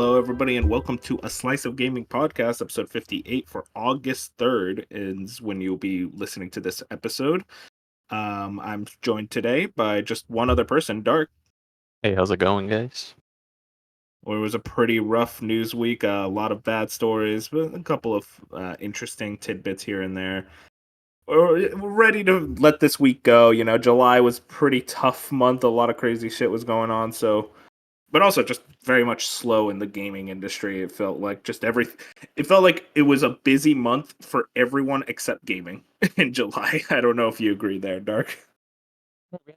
Hello, everybody, and welcome to A Slice of Gaming podcast, episode 58 for August 3rd is when you'll be listening to this episode. I'm joined today by just one other person, Dark. Hey, how's it going, guys? Well, it was a pretty rough news week, a lot of bad stories, but a couple of interesting tidbits here and there. We're ready to let this week go. You know, July was a pretty tough month, a lot of crazy shit was going on, so but also just very much slow in the gaming industry. It felt like it felt like it was a busy month for everyone except gaming in July. I don't know if you agree there, Dark.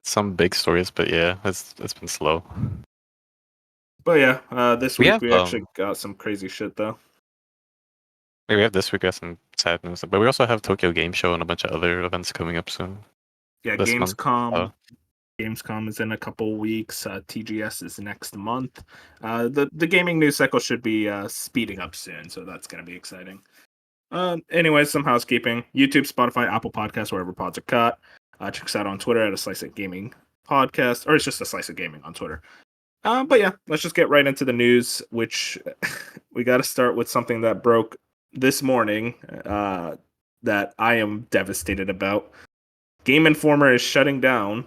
Some big stories, but yeah, it's been slow. But yeah, this We week have we actually got some crazy shit though. we have this week, we have some sad news, but we also have Tokyo Game Show and a bunch of other events coming up soon Yeah, this month. Gamescom is in a couple weeks. TGS is next month. The gaming news cycle should be speeding up soon, so that's gonna be exciting. Anyways, some housekeeping. YouTube, Spotify, Apple Podcasts, wherever pods are caught. Check us out on Twitter at A Slice of Gaming Podcast, or it's just A Slice of Gaming on Twitter. But yeah, let's just get right into the news, which we got to start with something that broke this morning that I am devastated about. Game Informer is shutting down.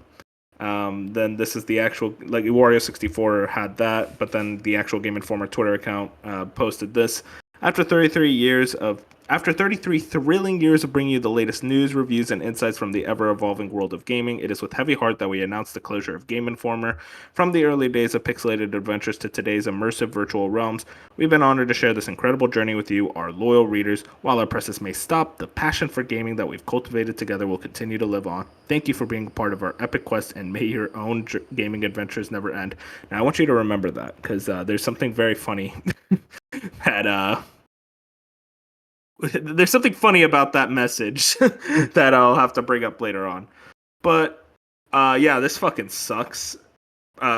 Then this is the actual, like Wario64 had that, but then the actual Game Informer Twitter account posted this. After 33 thrilling years of bringing you the latest news, reviews, and insights from the ever-evolving world of gaming, it is with heavy heart that we announce the closure of Game Informer. From the early days of pixelated adventures to today's immersive virtual realms, we've been honored to share this incredible journey with you, our loyal readers. While our presses may stop, the passion for gaming that we've cultivated together will continue to live on. Thank you for being a part of our epic quest, and may your own gaming adventures never end. Now, I want you to remember that, because there's something very funny that there's something funny about that message that I'll have to bring up later on. But yeah, this fucking sucks.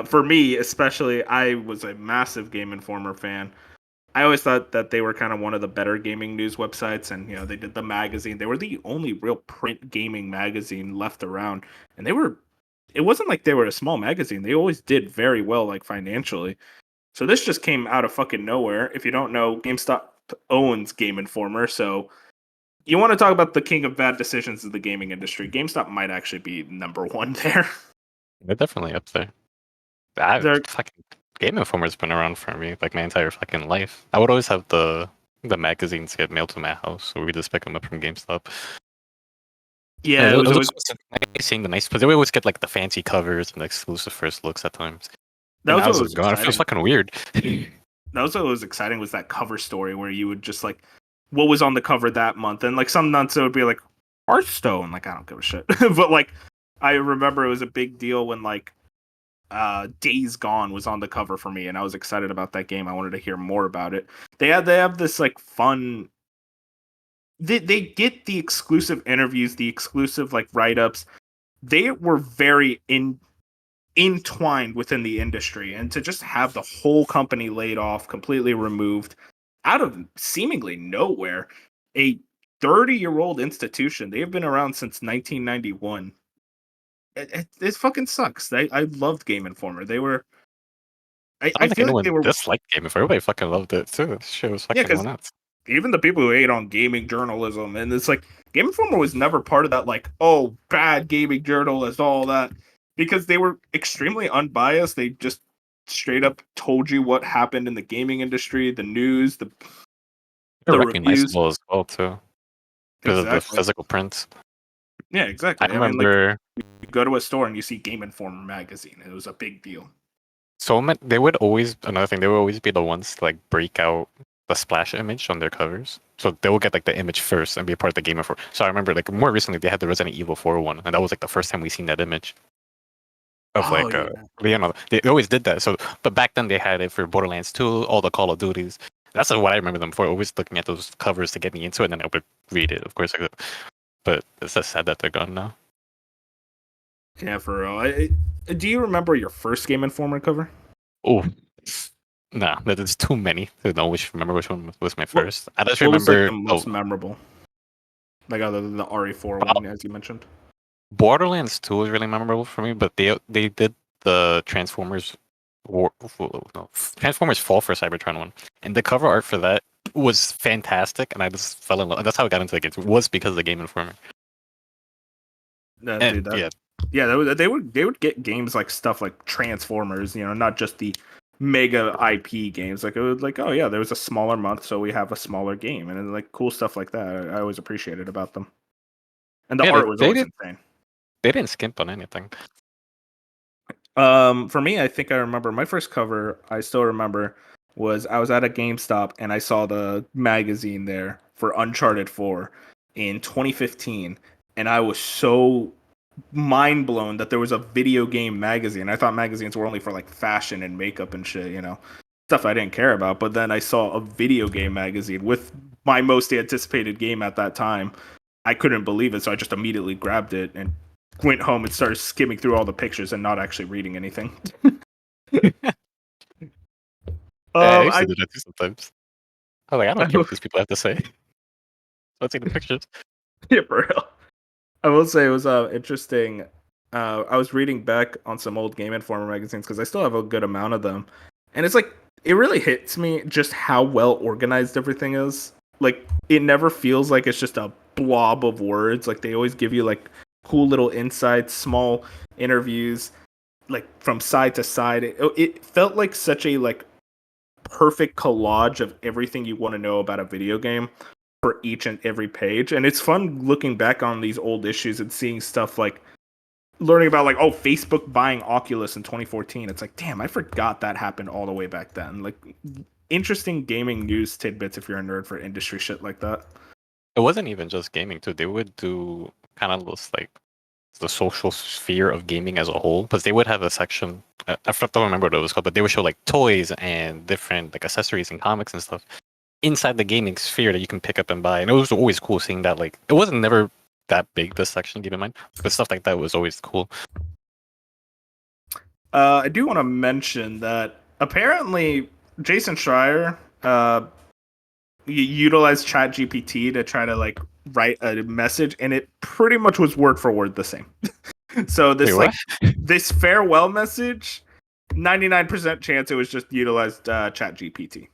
For me, especially, I was a massive Game Informer fan. I always thought that they were kind of one of the better gaming news websites, and you know, they did the magazine. They were the only real print gaming magazine left around, and they were. It wasn't like they were a small magazine. They always did very well, like financially. So this just came out of fucking nowhere. If you don't know, GameStop owns Game Informer, so you want to talk about the king of bad decisions in the gaming industry. GameStop might actually be number one there. They're definitely up there. I They're, fucking Game Informer's been around for me like my entire fucking life. I would always have the magazines get mailed to my house, or we just pick them up from GameStop. yeah, And it it was was always always nice seeing the nice, because they always get like the fancy covers and the exclusive first looks at times. that And was I what was was gone. It feels exciting. fucking weird. That was what was exciting was that cover story where you would just like what was on the cover that month, and like some months it would be like Hearthstone. Like I don't give a shit, but like I remember it was a big deal when like Days Gone was on the cover for me, and I was excited about that game. I wanted to hear more about it. They have this like fun. They get the exclusive interviews, the exclusive like write ups. They were very entwined within the industry, and to just have the whole company laid off, completely removed out of seemingly nowhere, a 30-year-old institution. They've been around since 1991. It fucking sucks. I loved Game Informer. They were. I I don't think feel like they anyone were. disliked Game Informer. Everybody fucking loved it too. This shit was Yeah, fucking because going nuts. even the people who hate on gaming journalism, and it's like Game Informer was never part of that. Like, oh, bad gaming journalist, all that, because they were extremely unbiased. They just straight up told you what happened in the gaming industry, the news, They're the reviews. recognizable as well too, because of the Exactly. physical prints. Yeah, I exactly. I mean, like remember you go to a store and you see Game Informer magazine. It was a big deal. they would always, another thing, they would always be the ones to like break out the splash image on their covers. So they will get like the image first and be a part of the Game Informer. So I remember like more recently they had the Resident Evil 4 one, and that was like the first time we seen that image of Oh like yeah. they always did that. So but back then they had it for Borderlands 2, all the Call of Duties. That's what I remember them for, always looking at those covers to get me into it, and then I would read it, of course. But it's just sad that they're gone now. Yeah, for real. Do you remember your first Game Informer cover? Oh, nah, there's too many to know remember which one was my What first. I just what was like remember the most memorable? Like other than the RE4 uh, one, as you mentioned. Borderlands 2 was really memorable for me, but they did the Transformers No, Transformers Fall for Cybertron one, and the cover art for that was fantastic, and I just fell in love. That's how I got into the game. It was because of the Game Informer. Dude, And that yeah, yeah, they would get games like stuff like Transformers, not just the mega IP games. Like it was like, oh yeah, there was a smaller month, so we have a smaller game, and like cool stuff like that. I always appreciated about them, and the yeah, art was always insane. they didn't skimp on anything. For me, I think I remember my first cover. I still remember was I was at a GameStop and I saw the magazine there for Uncharted 4 in 2015, and I was so mind blown that there was a video game magazine. I thought magazines were only for like fashion and makeup and shit, stuff I didn't care about. But then I saw a video game magazine with my most anticipated game at that time. I couldn't believe it, so I just immediately grabbed it and went home and started skimming through all the pictures and not actually reading anything. Yeah, I um, used to I do that too sometimes. I was like, I don't care what these people have to say. Let's see the pictures. yeah, for real. I will say it was interesting. I was reading back on some old Game Informer magazines because I still have a good amount of them, and it's like it really hits me just how well organized everything is. Like it never feels like it's just a blob of words. Like they always give you like cool little insights, small interviews, like from side to side. It felt like such a like perfect collage of everything you want to know about a video game for each and every page. And it's fun looking back on these old issues and seeing stuff like learning about like, oh, Facebook buying Oculus in 2014. It's like, damn, I forgot that happened all the way back then. Like interesting gaming news tidbits if you're a nerd for industry shit like that. It wasn't even just gaming too. They would do kind of this like the social sphere of gaming as a whole, because they would have a section. I don't remember what it was called, but they would show like toys and different like accessories and comics and stuff inside the gaming sphere that you can pick up and buy. And it was always cool seeing that. Like it wasn't never that big, this section, keep in mind, but stuff like that was always cool. I do want to mention that apparently Jason Schreier utilized ChatGPT to try to like write a message, and it pretty much was word for word the same. So Wait, this what? like this farewell message, 99% chance it was just utilized ChatGPT.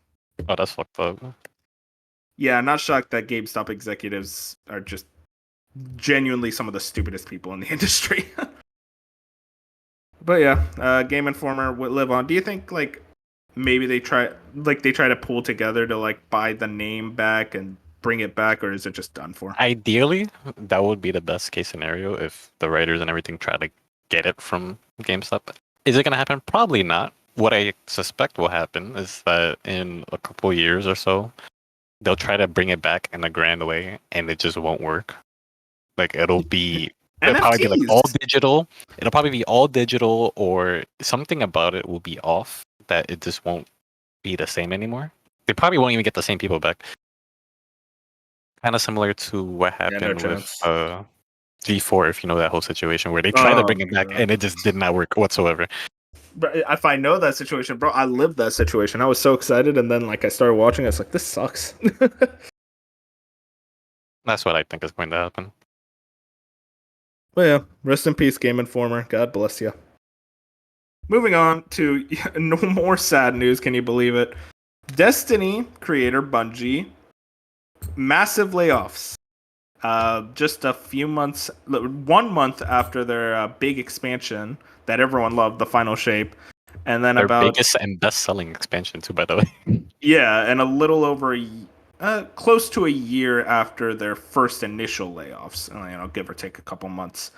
Oh, that's fucked up. Yeah, I'm not shocked that GameStop executives are just genuinely some of the stupidest people in the industry. But yeah, Game Informer would live on. Do you think like maybe they try to pull together to like buy the name back and bring it back, or is it just done for? Ideally, that would be the best case scenario if the writers and everything try to get it from GameStop. Is it going to happen? Probably not. What I suspect will happen is that in a couple of years or so, they'll try to bring it back in a grand way, and it just won't work. Like it'll probably be like all NFTs. digital. It'll probably be all digital, or something about it will be off that it just won't be the same anymore. They probably won't even get the same people back. Kind of similar to what Yeah, no happened with chance. G4, if you know that whole situation where they tried to Oh bring it my back god. and it just did not work whatsoever. But if I know that situation, bro, I lived that situation. I was so excited, and then like I started watching, I was like, this sucks. That's what I think is going to happen. But yeah, rest in peace, Game Informer. God bless you. Moving on to no more sad news. Can you believe it? Destiny creator Bungie, massive layoffs. Just a few months, 1 month after their big expansion that everyone loved, the final shape, and then Their about biggest and best selling expansion, too, by the way. yeah, and a little over close to a year after their first initial layoffs, give or take a couple months.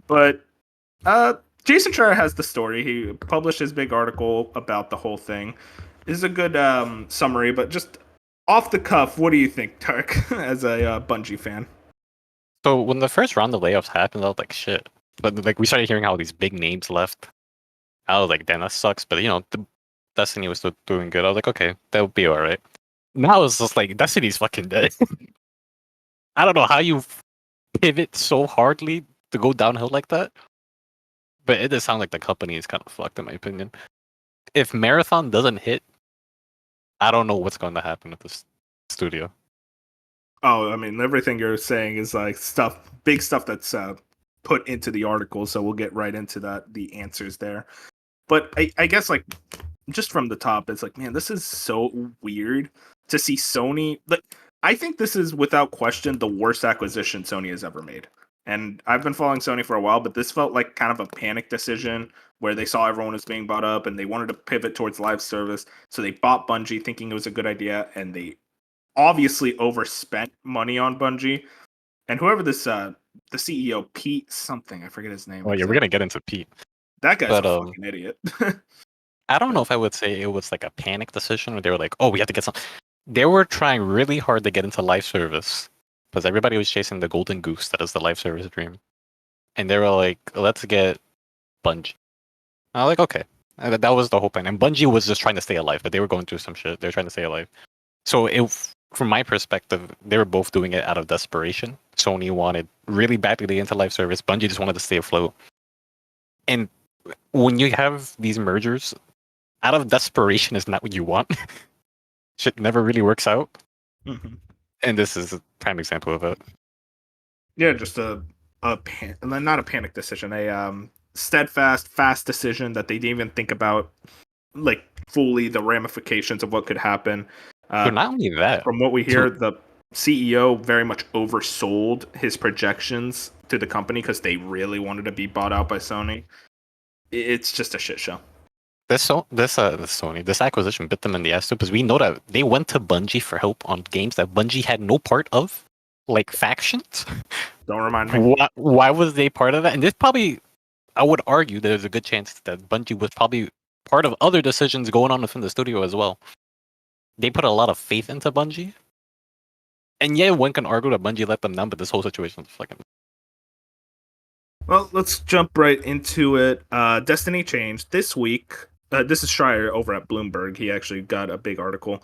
But uh, Jason Schreier has the story. He published his big article about the whole thing. This is a good summary, but just off the cuff, what do you think, Tark, as a Bungie fan? So when the first round of layoffs happened, I was like, shit. But like we started hearing how these big names left. I was like, damn, that sucks. But the Destiny was still doing good. I was like, okay, that'll be all right. Now it's just like Destiny's fucking dead. I don't know how you pivot so hardly to go downhill like that, but it does sound like the company is kind of fucked, in my opinion. If Marathon doesn't hit, I don't know what's going to happen with this studio. Oh, I mean, everything you're saying is like big stuff that's put into the article. So we'll get right into that, the answers there. But I guess like just from the top, it's like, man, this is so weird to see Sony. Like, I think this is without question the worst acquisition Sony has ever made. And I've been following Sony for a while, but this felt like kind of a panic decision where they saw everyone was being bought up and they wanted to pivot towards live service. So they bought Bungie thinking it was a good idea, and they obviously overspent money on Bungie. And whoever this the CEO, Pete something, I forget his name Oh yeah, we're exactly. gonna get into Pete, That guy's a but fucking idiot. I don't know if I would say it was like a panic decision where they were like, oh, we have to get some. They were trying really hard to get into live service because everybody was chasing the golden goose that is the live service dream, and they were like, let's get Bungie. I was like, okay, and that was the whole plan. And Bungie was just trying to stay alive, but they were going through some shit. They were trying to stay alive. So from my perspective, they were both doing it out of desperation. Sony wanted really badly to get into live service. Bungie just wanted to stay afloat. And when you have these mergers, out of desperation is not what you want. Shit never really works out. Mm-hmm. And this is a prime example of it. Yeah, just not a panic decision, a steadfast, fast decision that they didn't even think about like fully the ramifications of what could happen. But not only that, From what we so hear, the CEO very much oversold his projections to the company because they really wanted to be bought out by Sony. It's just a shit show. this acquisition bit them in the ass too, because we know that they went to Bungie for help on games that Bungie had no part of, like factions. Don't remind me. Why was they part of that? And this probably, I would argue there's a good chance that Bungie was probably part of other decisions going on within the studio as well. They put a lot of faith into Bungie. And yeah, one can argue that Bungie let them down, but this whole situation is fucking. Well, let's jump right into it. Destiny changed this week. This is Schreier over at Bloomberg. He actually got a big article.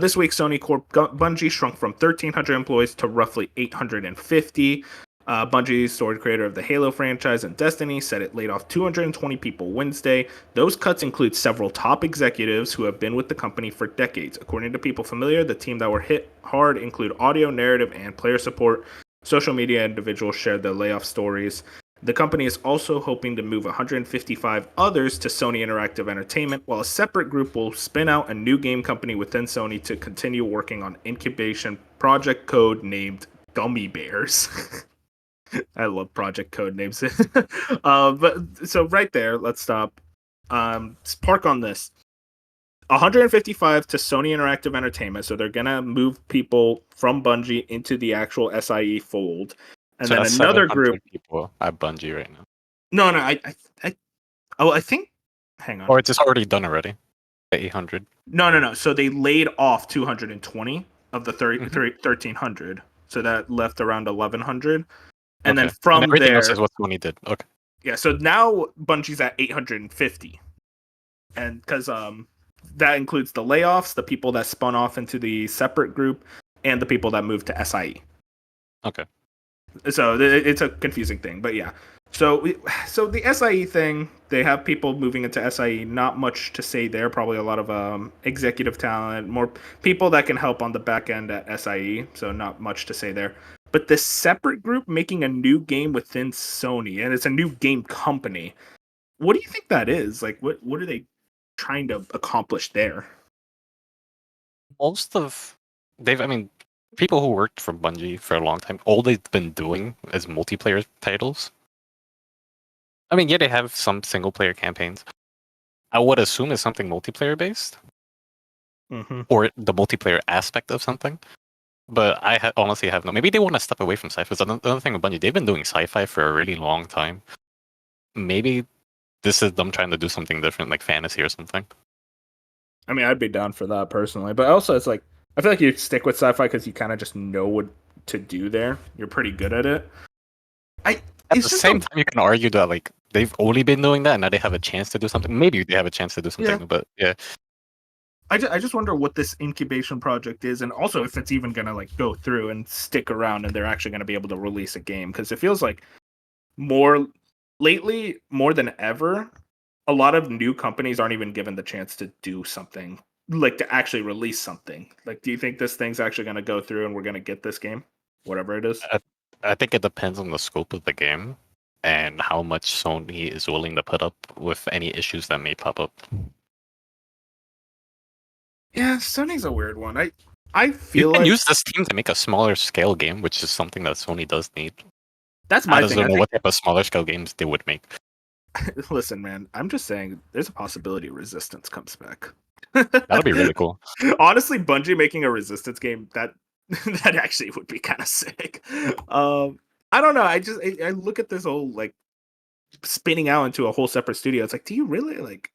This week, Sony Corp Bungie shrunk from 1,300 employees to roughly 850. Bungie, story creator of the Halo franchise and Destiny, said it laid off 220 people Wednesday. Those cuts include several top executives who have been with the company for decades. According to people familiar, the team that were hit hard include audio, narrative, and player support. Social media individuals shared the layoff stories. The company is also hoping to move 155 others to Sony Interactive Entertainment, while a separate group will spin out a new game company within Sony to continue working on incubation project code named Gummy Bears. I love project code names. But so right there, let's stop. Park on this. 155 to Sony Interactive Entertainment, so they're gonna move people from Bungie into the actual SIE fold, and So then that's another group. 700 people at Bungie right now. No, I think. Hang on. Or it's just already done already. The 800. No. So they laid off 220 of the 1,300, so that left around 1,100, and then Okay. And from everything else there, is what Sony did. Okay. yeah. So now Bungie's at 850, and because that includes the layoffs, the people that spun off into the separate group, and the people that moved to SIE. Okay. So it's a confusing thing, but yeah. So the SIE thing, they have people moving into SIE. Not much to say there. Probably a lot of executive talent, more people that can help on the back end at SIE. So not much to say there. But this separate group making a new game within Sony, and it's a new game company. What do you think that is? Like, what are they trying to accomplish there? Most of I mean, people who worked for Bungie for a long time, all they've been doing is multiplayer titles. I mean, yeah, they have some single player campaigns. I would assume it's something multiplayer based Mm-hmm. or the multiplayer aspect of something. But I honestly have no. Maybe they want to step away from sci-fi. So another thing with Bungie, they've been doing sci-fi for a really long time. Maybe this is them trying to do something different, like fantasy or something. I mean, I'd be down for that personally, but also it's like I feel like you stick with sci-fi because you kind of just know what to do there. You're pretty good at it. At the same time, you can argue that like they've only been doing that, and now they have a chance to do something. Maybe they have a chance to do something, but yeah. I just wonder what this incubation project is, and also if it's even gonna like go through and stick around, and they're actually gonna be able to release a game, because it feels like more lately, more than ever, a lot of new companies aren't even given the chance to do something, like to actually release something. Like, do you think this thing's actually gonna go through and we're gonna get this game, whatever it is? I think it depends on the scope of the game. and how much Sony is willing to put up with any issues that may pop up. Yeah, Sony's a weird one. I You feel can like use this team to make a smaller scale game, which is something that Sony does need. that's I my just thing. don't I know think what type of smaller scale games they would make. listen, man, I'm just saying there's a possibility Resistance comes back. That'll be really cool. Honestly, Bungie making a Resistance game that that actually would be kind of sick. I don't know. I look at this whole like spinning out into a whole separate studio. It's like, do you really like?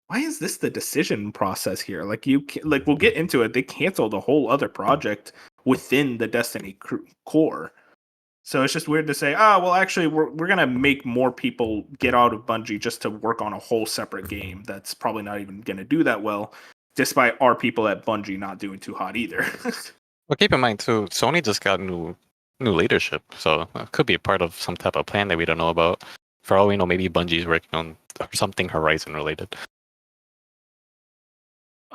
Why is this the decision process here? Like like we'll get into it. They canceled a whole other project within the Destiny core. So it's just weird to say, oh, well, actually, we're gonna make more people get out of Bungie just to work on a whole separate game that's probably not even gonna do that well, despite our people at Bungie not doing too hot either. Well, keep in mind too, Sony just got new leadership, so it could be a part of some type of plan that we don't know about. For all we know, maybe Bungie's working on something Horizon related.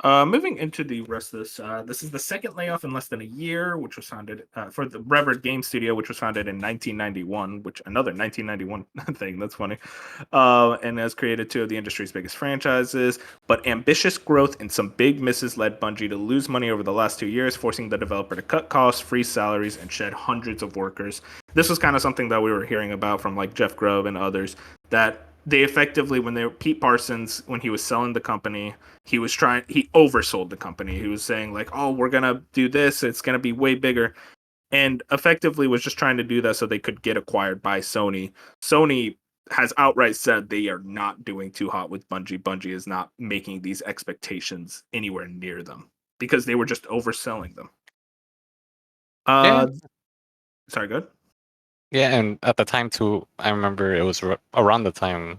Moving into the rest of this, this is the second layoff in less than a year, which was founded for the Revert Game Studio, which was founded in 1991, which another 1991 thing. That's funny. And has created two of the industry's biggest franchises. But ambitious growth and some big misses led Bungie to lose money over the last 2 years, forcing the developer to cut costs, freeze salaries, and shed hundreds of workers. This was kind of something that we were hearing about from like Jeff Grubb and others, that they effectively, when they were Pete Parsons, when he was selling the company, he oversold the company. He was saying like, oh, we're gonna do this, it's gonna be way bigger, and effectively was just trying to do that so they could get acquired by Sony. Sony has outright said they are not doing too hot with Bungie. Bungie is not making these expectations anywhere near them because they were just overselling them. Yeah, Sorry, good. yeah, and at the time too, I remember it was around the time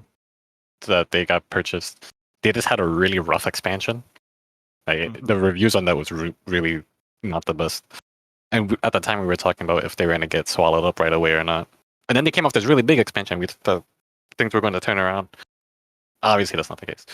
that they got purchased. They just had a really rough expansion. Like the reviews on that was really not the best. And at the time, we were talking about if they were going to get swallowed up right away or not. And then they came off this really big expansion. We thought things were going to turn around. Obviously, that's not the case.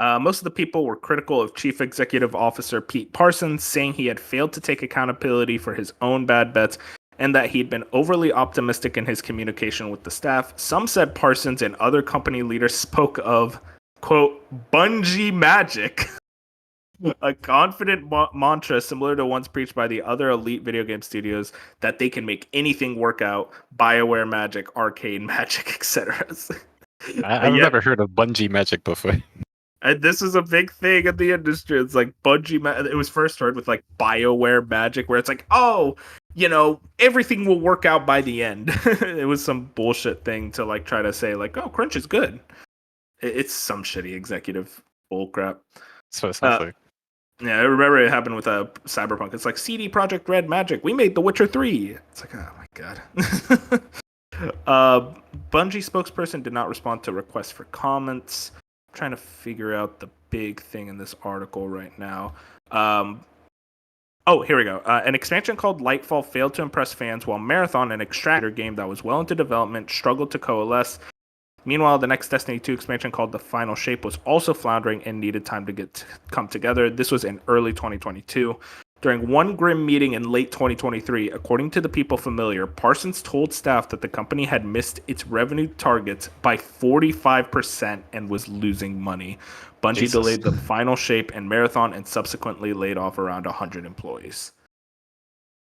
Most of the people were critical of Chief Executive Officer Pete Parsons, saying he had failed to take accountability for his own bad bets and that he'd been overly optimistic in his communication with the staff. Some said Parsons and other company leaders spoke of, quote, Bungie magic, a confident mantra similar to ones preached by the other elite video game studios that they can make anything work out, BioWare magic, arcade magic, etc. I've Yet never heard of Bungie magic before. and this is a big thing in the industry. It's like Bungie. It was first heard with like BioWare magic, where it's like, oh, everything will work out by the end. It was some bullshit thing to like try to say like, oh, crunch is good. It's some shitty executive bullcrap. So it sounds like. Yeah, I remember it happened with Cyberpunk. It's like CD Projekt Red magic. We made The Witcher 3. It's like, oh my god. Bungie spokesperson did not respond to requests for comments. Trying to figure out the big thing in this article right now. Oh, here we go. An expansion called Lightfall failed to impress fans, while Marathon, an extractor game that was well into development, struggled to coalesce. Meanwhile, the next Destiny 2 expansion called The Final Shape was also floundering and needed time to come together. This was in early 2022. During one grim meeting in late 2023, according to the people familiar, Parsons told staff that the company had missed its revenue targets by 45% and was losing money. Bungie Jesus. delayed The Final Shape and Marathon and subsequently laid off around 100 employees.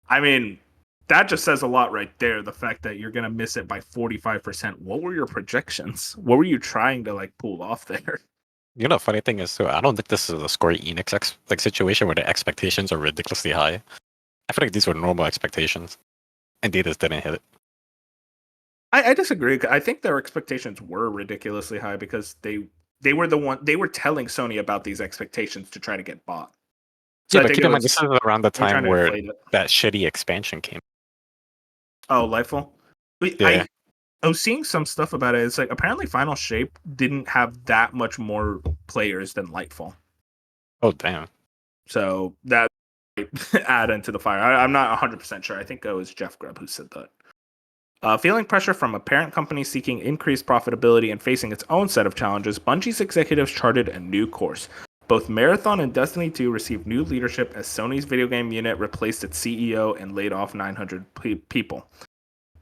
I mean, that just says a lot right there. The fact that you're gonna miss it by 45%. What were your projections? What were you trying to like pull off there? Funny thing is, too, I don't think this is a Square Enix like situation where the expectations are ridiculously high. I feel like these were normal expectations, and they just didn't hit it. I disagree. I think their expectations were ridiculously high because they were telling Sony about these expectations to try to get bought. So Yeah, I but think keep it in mind, was this is around the they're trying time to where inflate it. that shitty expansion came. Oh, Lightfall. Yeah. I was seeing some stuff about it. It's like apparently Final Shape didn't have that much more players than Lightfall. Oh, damn. So that might add into the fire. I'm not 100% sure. I think it was Jeff Grubb who said that. Feeling pressure from a parent company seeking increased profitability and facing its own set of challenges, Bungie's executives charted a new course. Both Marathon and Destiny 2 received new leadership as Sony's video game unit replaced its CEO and laid off 900 people.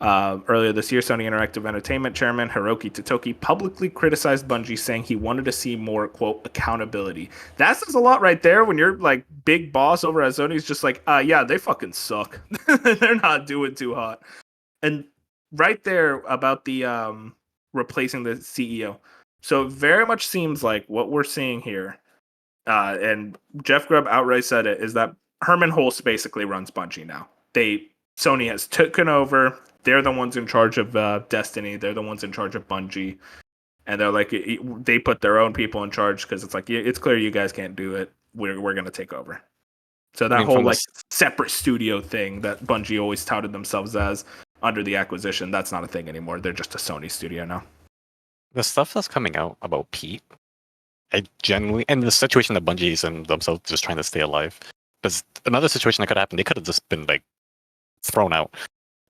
Earlier this year, Sony Interactive Entertainment chairman Hiroki Totoki publicly criticized Bungie, saying he wanted to see more, quote, accountability. That says a lot right there when you're like big boss over at Sony's just like, yeah, they fucking suck. They're not doing too hot. And right there about the replacing the CEO. So it very much seems like what we're seeing here, and Jeff Grubb outright said it, is that Herman Hulst basically runs Bungie now. Sony has taken over. They're the ones in charge of Destiny. They're the ones in charge of Bungie, and they're like they put their own people in charge because it's like it's clear you guys can't do it. We're gonna take over. So I that mean, whole from like this, separate studio thing that Bungie always touted themselves as under the acquisition, that's not a thing anymore. They're just a Sony studio now. the stuff that's coming out about Pete, I genuinely, and the situation that Bungie is in themselves just trying to stay alive. Because another situation that could happen, they could have just been like thrown out.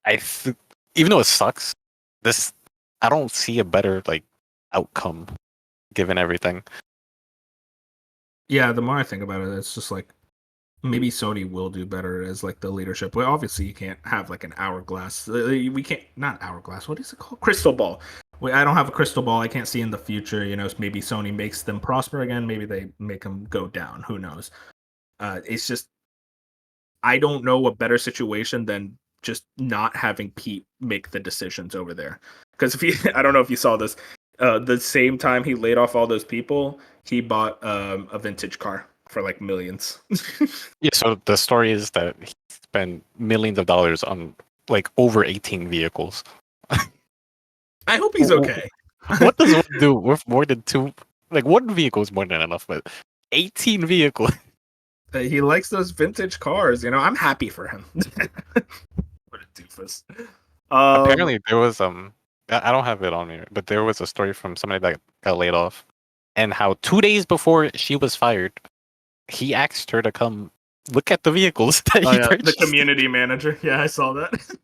Even though it sucks, this I don't see a better like outcome given everything. Yeah, the more I think about it, it's just like maybe Sony will do better as like the leadership. Well, obviously you can't have like an hourglass. We can't, not hourglass. What is it called? Crystal ball. I don't have a crystal ball. I can't see in the future. You know, maybe Sony makes them prosper again. Maybe they make them go down. Who knows? It's just I don't know a better situation than just not having Pete make the decisions over there. Because if you, I don't know if you saw this, the same time he laid off all those people, he bought a vintage car for like millions. Yeah, so the story is that he spent millions of dollars on like over 18 vehicles. I hope he's okay. What does one do with more than two? Like one vehicle is more than enough, but 18 vehicles. He likes those vintage cars. You know, I'm happy for him. What a doofus. Apparently, there was I don't have it on me, but there was a story from somebody that got laid off, and how 2 days before she was fired, he asked her to come look at the vehicles that he the purchased. community manager. Yeah, I saw that.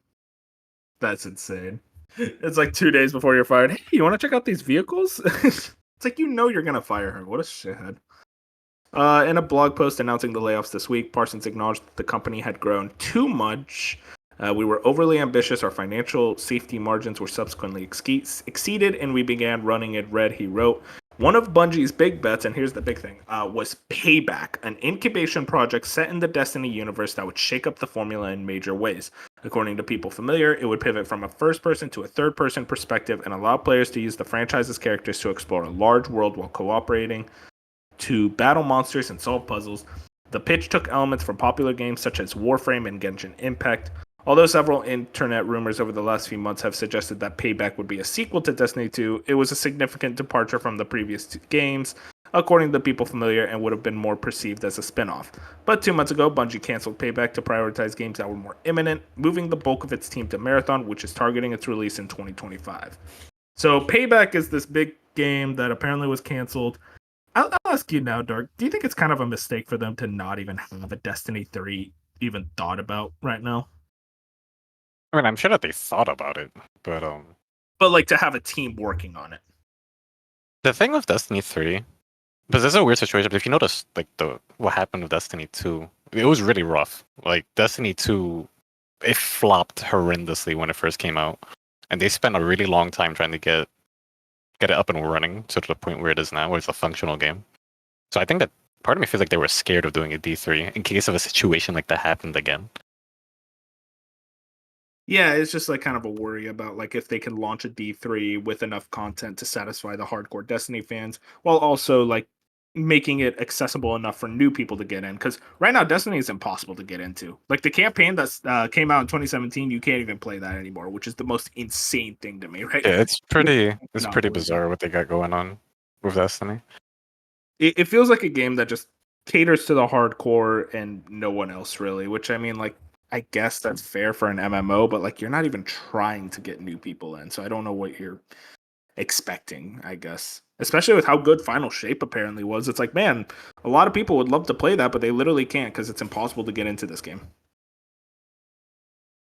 That's insane. It's like 2 days before you're fired. Hey, you want to check out these vehicles? It's like you're gonna fire her. What a shithead. In a blog post announcing the layoffs this week, Parsons acknowledged that the company had grown too much. We were overly ambitious. Our financial safety margins were subsequently exceeded, and we began running it red, he wrote. One of Bungie's big bets, and here's the big thing, was Payback, an incubation project set in the Destiny universe that would shake up the formula in major ways. According to people familiar, it would pivot from a first-person to a third-person perspective and allow players to use the franchise's characters to explore a large world while cooperating, to battle monsters and solve puzzles. The pitch took elements from popular games such as Warframe and Genshin Impact. Although several internet rumors over the last few months have suggested that Payback would be a sequel to Destiny 2, it was a significant departure from the previous two games, according to people familiar, and would have been more perceived as a spin-off. But 2 months ago, Bungie canceled Payback to prioritize games that were more imminent, moving the bulk of its team to Marathon, which is targeting its release in 2025. So Payback is this big game that apparently was canceled. I'll ask you now, Dark. Do you think it's kind of a mistake for them to not even have a Destiny 3 even thought about right now? I mean, I'm sure that they thought about it, but But like to have a team working on it. the thing with Destiny 3, because this is a weird situation. But if you notice, like what happened with Destiny 2, it was really rough. Like Destiny 2, it flopped horrendously when it first came out, and they spent a really long time trying to get it up and running to the point where it is now, where it's a functional game. So I think that part of me feels like they were scared of doing a D3 in case of a situation like that happened again. Yeah, it's just like kind of a worry about like if they can launch a D3 with enough content to satisfy the hardcore Destiny fans, while also like making it accessible enough for new people to get in. Because right now, Destiny is impossible to get into. Like the campaign that came out in 2017, you can't even play that anymore, which is the most insane thing to me. Right? Yeah, it's pretty Not believe it. bizarre what they got going on with Destiny. It feels like a game that just caters to the hardcore and no one else really. Which I mean, like I guess that's fair for an MMO, but like you're not even trying to get new people in, so I don't know what you're expecting, I guess. Especially with how good Final Shape apparently was. It's like, man, a lot of people would love to play that, but they literally can't because it's impossible to get into this game.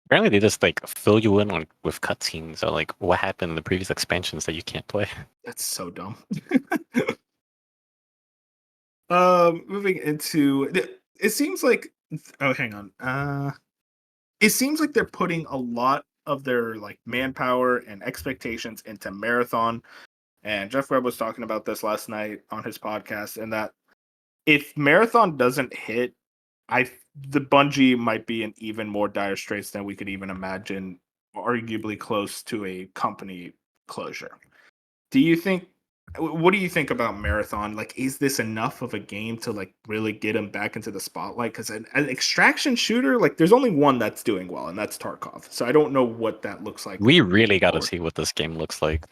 Apparently, they just like fill you in on with cutscenes or like what happened in the previous expansions that you can't play. That's so dumb. Moving into it seems like, oh, hang on. It seems like they're putting a lot of their like manpower and expectations into Marathon. And Jeff Webb was talking about this last night on his podcast, and that if Marathon doesn't hit, I the Bungie might be in even more dire straits than we could even imagine, arguably close to a company closure. Do you think? What do you think about Marathon? Like, is this enough of a game to like really get him back into the spotlight? Because an extraction shooter, like, there's only one that's doing well, and that's Tarkov. So I don't know what that looks like. We really got to see what this game looks like.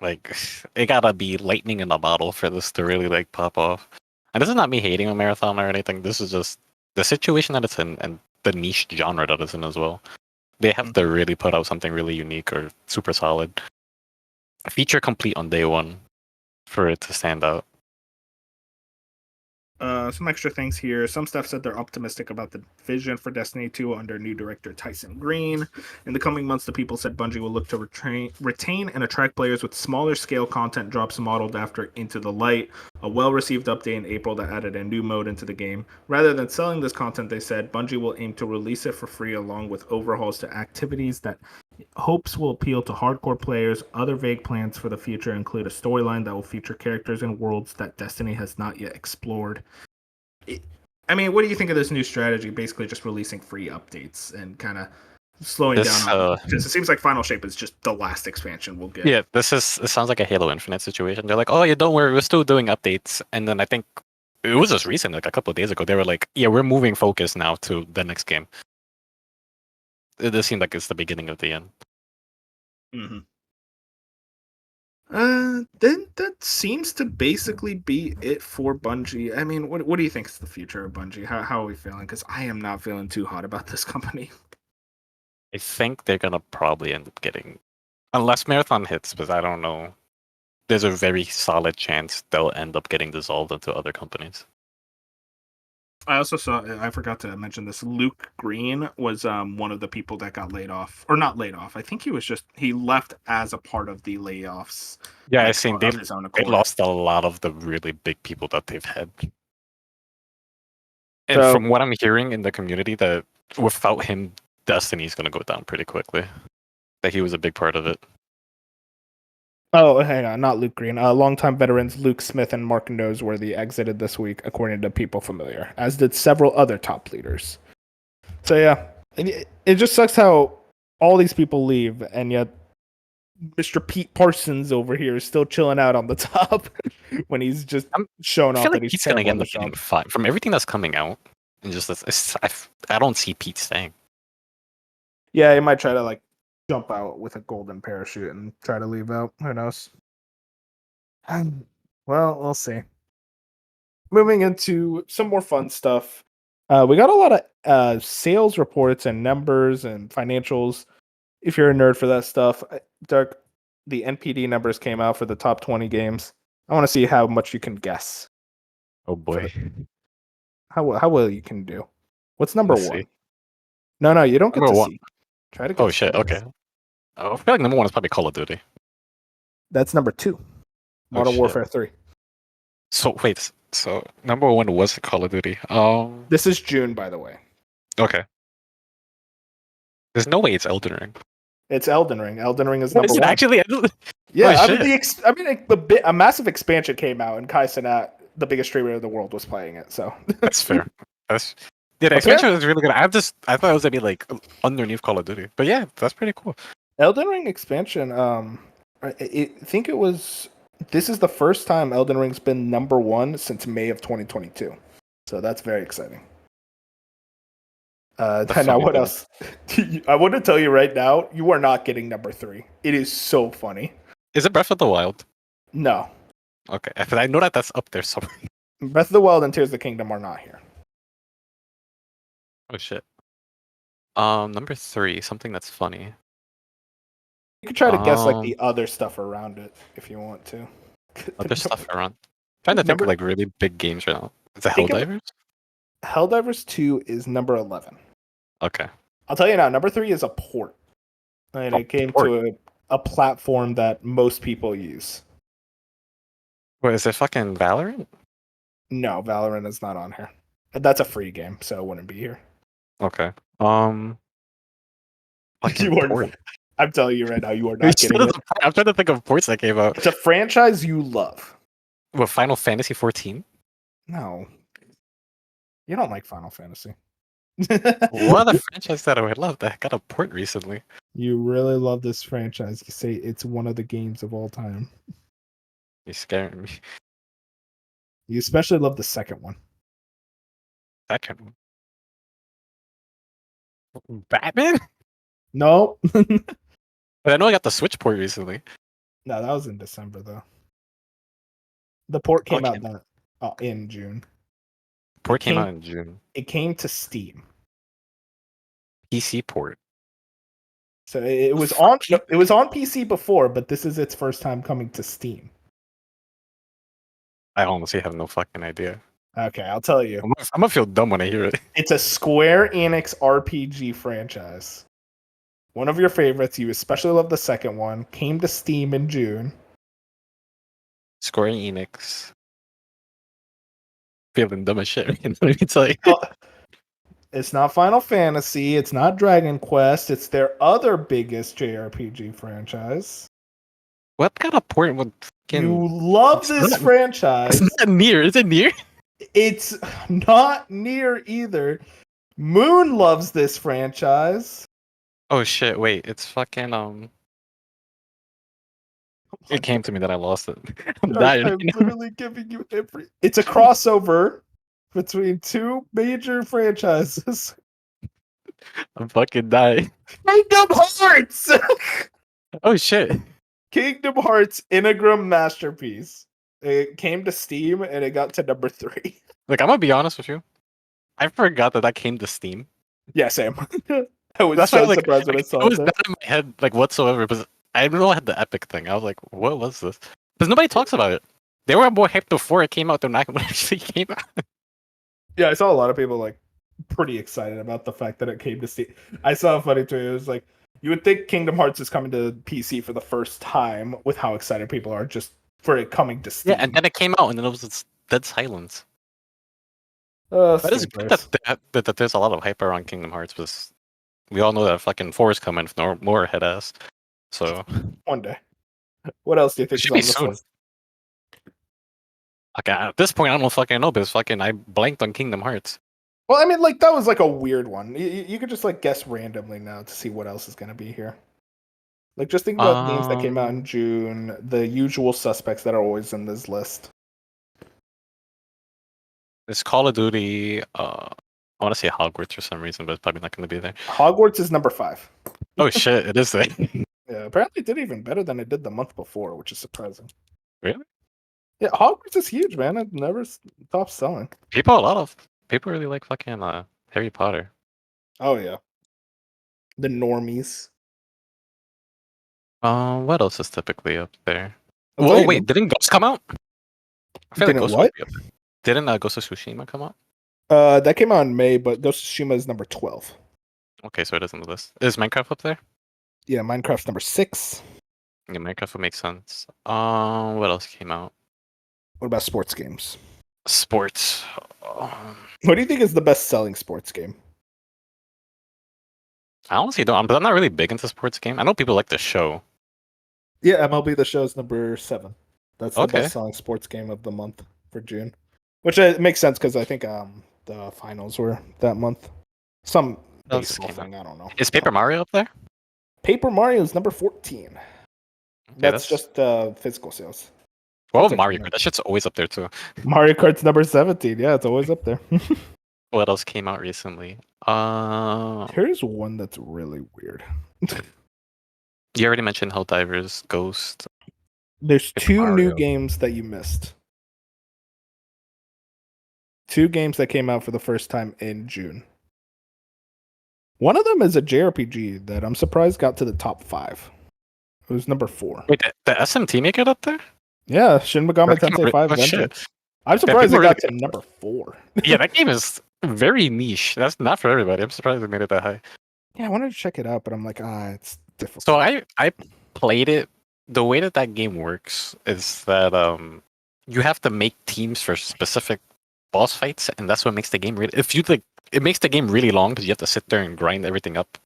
Like, it gotta be lightning in a bottle for this to really like pop off. And this is not me hating a marathon or anything. This is just the situation that it's in and the niche genre that it's in as well. They have to really put out something really unique or super solid. Feature complete on day one for it to stand out. Some extra things here. Some stuff said they're optimistic about the vision for Destiny 2 under new director Tyson Green. In the coming months, the people said Bungie will look to retain and attract players with smaller scale content drops modeled after Into the Light, a well-received update in April that added a new mode into the game. Rather than selling this content, they said Bungie will aim to release it for free along with overhauls to activities that hopes will appeal to hardcore players. Other vague plans for the future include a storyline that will feature characters and worlds that Destiny has not yet explored. I mean, what do you think of this new strategy? Basically, just releasing free updates and kind of slowing down on it. Because it seems like Final Shape is just the last expansion we'll get. Yeah, it sounds like a Halo Infinite situation. They're like, oh yeah, don't worry, we're still doing updates. And then I think it was just recent, like a couple of days ago, they were like, yeah, we're moving focus now to the next game. It does seem like it's the beginning of the end. Mm-hmm. Then that seems to basically be it for Bungie. I mean, what do you think is the future of Bungie? How are we feeling? Because I am not feeling too hot about this company. I think they're gonna probably end up getting, unless Marathon hits, but I don't know. There's a very solid chance they'll end up getting dissolved into other companies. I also saw, I forgot to mention this. Luke Green was one of the people that got laid off, or not laid off. I think he left as a part of the layoffs. Yeah, like, I've seen of his own they accord. lost a lot of the really big people that they've had. And So, from what I'm hearing in the community, that without him, Destiny's gonna go down pretty quickly. That he was a big part of it. oh, hang on, not Luke Green. Longtime veterans Luke Smith and Mark Noseworthy exited this week, according to People Familiar, as did several other top leaders. So yeah, it just sucks how all these people leave, and yet Mr. Pete Parsons over here is still chilling out on the top when he's just showing I off feel that like he's Pete's gonna terrible on end the up getting sub. fine from everything that's coming out. And just I don't see Pete staying. Yeah, he might try to like jump out with a golden parachute and try to leave out. Who knows? Well, we'll see. Moving into some more fun stuff. We got a lot of sales reports and numbers and financials. If you're a nerd for that stuff, Dark, the NPD numbers came out for the top 20 games. I want to see how much you can guess. Oh boy. How well you can do. What's number Let's one? see. No, you don't get Number to one. see. Try to Oh guess shit, first. okay. Oh, I feel like number one is probably Call of Duty. That's number two. Oh Modern shit. Warfare 3. So wait, so number one was Call of Duty. This is June, by the way. Okay. There's no way it's Elden Ring. It's Elden Ring. Elden Ring is What number is it one. actually? Yeah, Oh, I mean, shit. a massive expansion came out, and Kai Cenat, the biggest streamer in the world, was playing it. So That's fair. That's yeah, the expansion was really good. I thought it was gonna be like underneath Call of Duty, but yeah, that's pretty cool. Elden Ring expansion. I think it was. This is the first time Elden Ring's been number one since May of 2022. So that's very exciting. Now, what else? I want to tell you right now, you are not getting number three. It is so funny. Is it Breath of the Wild? No. Okay, I know that that's up there somewhere. Breath of the Wild and Tears of the Kingdom are not here. Oh shit. Number three, something that's funny. You could try to guess like the other stuff around it if you want to. Other stuff around. Trying to think of like really big games right now. Is it Helldivers? Helldivers 2 is number 11. Okay. I'll tell you now, number 3 is a port. And it came to a platform that most people use. Wait, is it fucking Valorant? No, Valorant is not on here. That's a free game, so it wouldn't be here. Okay. Fucking You are. port. I'm telling you right now, you are You not said getting it's it. a port. I'm trying to think of ports that came out. It's a franchise you love. What, Final Fantasy 14? No, you don't like Final Fantasy. What other franchise that I would love that got a port recently? You really love this franchise. You say it's one of the games of all time. You're scaring me. You especially love the second one. Second one. Batman? No, But I know I got the Switch port recently. no, that was in December though. The port came Okay. out that in June. Port came came- out in June. It came to Steam, PC port. so it was on. No, it was on PC before, but this is its first time coming to Steam. I honestly have no fucking idea. Okay, I'll tell you. I'm gonna feel dumb when I hear it. It's a Square Enix RPG franchise. One of your favorites. You especially love the second one. Came to Steam in June. Square Enix. Feeling dumb as shit. Let me tell you. It's not Final Fantasy. It's not Dragon Quest. It's their other biggest JRPG franchise. What kind of port would You love it's this not- franchise. It's not near. Is it near? It's not near either. Moon loves this franchise. Oh shit! Wait, it's fucking It came to me that I lost it. I'm dying. I'm literally giving you every. It's a crossover between two major franchises. I'm fucking dying. Kingdom Hearts. Oh shit! Kingdom Hearts Integrum Masterpiece. It came to Steam and it got to number 3. Like I'm gonna be honest with you. I forgot that came to Steam. Yeah, same. I was That's so why I was surprised when I it saw was it. not in my head like whatsoever. Because I didn't know I had the Epic thing. I was like, what was this? Because nobody talks about it. They were more hyped before it came out than when it actually came out. Yeah, I saw a lot of people like pretty excited about the fact that it came to Steam. I saw a funny tweet. It was like, you would think Kingdom Hearts is coming to PC for the first time with how excited people are just for it coming to Steam. Yeah, and then it came out, and then it was this dead silence. But it's Steam good players. that there's a lot of hype around Kingdom Hearts, because we all know that fucking 4 is coming for more head ass. So One day. What else do you it think is should on be this soon. list? Okay, at this point, I don't fucking know, because fucking I blanked on Kingdom Hearts. Well, I mean, like that was like a weird one. You could just like guess randomly now to see what else is going to be here. Like just think about games that came out in June, the usual suspects that are always in this list. It's Call of Duty. I want to say Hogwarts for some reason, but it's probably not going to be there. Hogwarts is number 5. Oh shit, it is there. Yeah, apparently it did even better than it did the month before, which is surprising. Really? Yeah, Hogwarts is huge, man. It never stops selling. A lot of people really like fucking Harry Potter. Oh yeah, the normies. What else is typically up there? I'll tell Whoa, you, wait, didn't Ghost come out? I feel like Didn't Ghost what? would be up there. Didn't Ghost of Tsushima come out? That came out in May, but Ghost of Tsushima is number 12. Okay, so it is on the list. Is Minecraft up there? Yeah, Minecraft's number 6. Yeah, Minecraft would make sense. What else came out? What about sports games? Sports. What do you think is the best-selling sports game? I honestly don't. But I'm not really big into sports game. I know people like the show. Yeah, MLB The Show's number 7. That's the Okay. best-selling sports game of the month for June, which makes sense because I think the finals were that month. Some What else baseball came thing, I don't know. Is Paper Mario up there? Paper Mario is number 14. Okay, That's just physical sales. Well, That's Mario actually Kart. That shit's always up there too. Mario Kart's number 17. Yeah, it's always up there. What else came out recently? Here's one that's really weird. You already mentioned Helldivers, Ghost. There's Paper 2 new Mario. games that you missed. 2 games that came out for the first time in June. One of them is a JRPG that I'm surprised got to the top 5. It was number 4. Wait, the SMT make it up there? Yeah, Shin Megami That game Tensei re- 5 oh, Vengeance. shit. I'm surprised it people got really- to number 4. Yeah, that game is very niche. That's not for everybody. I'm surprised they made it that high. Yeah, I wanted to check it out, but I'm like, it's difficult. So I played it. The way that game works is that you have to make teams for specific boss fights, and that's what makes the game really. If you like, it makes the game really long because you have to sit there and grind everything up.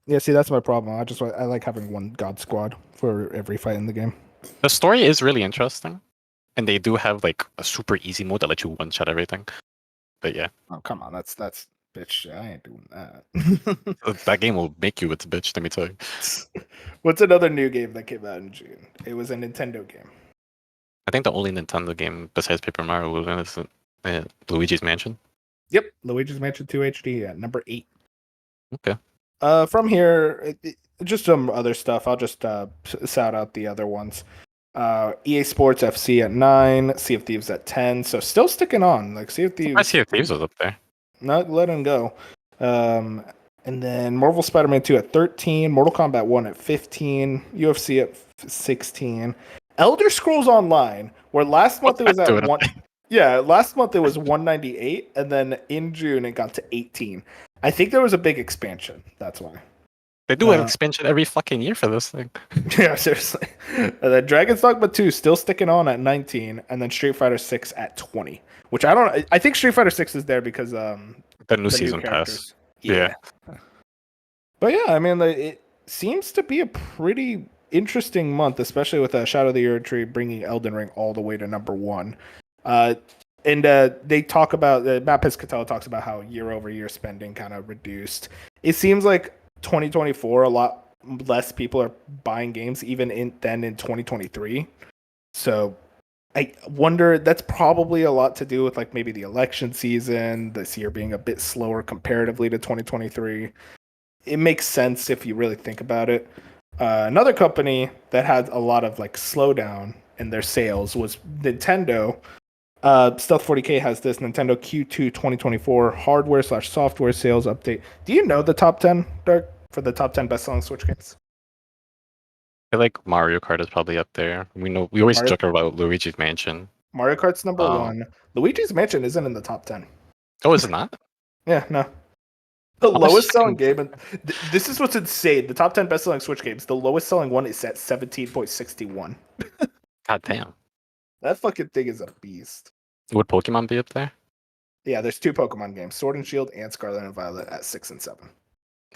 Yeah, see, that's my problem. I like having one God Squad for every fight in the game. The story is really interesting, and they do have like a super easy mode that lets you one shot everything. But yeah, Oh, come on, that's bitch. I ain't doing that. that game will make you its bitch. Let me tell you. What's another new game that came out in June? It was a Nintendo game. I think the only Nintendo game besides Paper Mario was Luigi's Mansion. Yep, Luigi's Mansion 2 HD at number 8. Okay. From here, just some other stuff. I'll just shout out the other ones. EA Sports FC at 9, Sea of Thieves at 10. So still sticking on. Like Sea of I Thieves, see Thieves was up there. not letting go. And then Marvel Spider-Man 2 at 13, Mortal Kombat 1 at 15, UFC at 16, Elder Scrolls Online, where last month it was at 1. Yeah, last month it was 198, and then in June it got to 18. I think there was a big expansion. That's why. They do an expansion every fucking year for this thing. Yeah, seriously. And then Dragon's Dogma 2 still sticking on at 19, and then Street Fighter 6 at 20. Which I think Street Fighter 6 is there because the new season pass. Yeah. But yeah, I mean, it seems to be a pretty interesting month, especially with Shadow of the Erdtree bringing Elden Ring all the way to number 1. And they talk about Matt Piscatella talks about how year-over-year spending kind of reduced. It seems like 2024, a lot less people are buying games than in 2023. So I wonder, that's probably a lot to do with like maybe the election season, this year being a bit slower comparatively to 2023. It makes sense if you really think about it. Another company that had a lot of like slowdown in their sales was Nintendo. Stealth 40K has this Nintendo Q2 2024 hardware/software sales update. Do you know the top 10, Dark, for the top 10 best-selling Switch games? I feel like Mario Kart is probably up there. We always joke about Luigi's Mansion. Mario Kart's number 1. Luigi's Mansion isn't in the top 10. Oh, is it not? Yeah, no. The lowest selling game, and this is what's insane. The top 10 best-selling Switch games, the lowest selling one is at 17.61. God damn. That fucking thing is a beast. Would Pokemon be up there? Yeah, there's 2 Pokemon games, Sword and Shield and Scarlet and Violet at 6 and 7.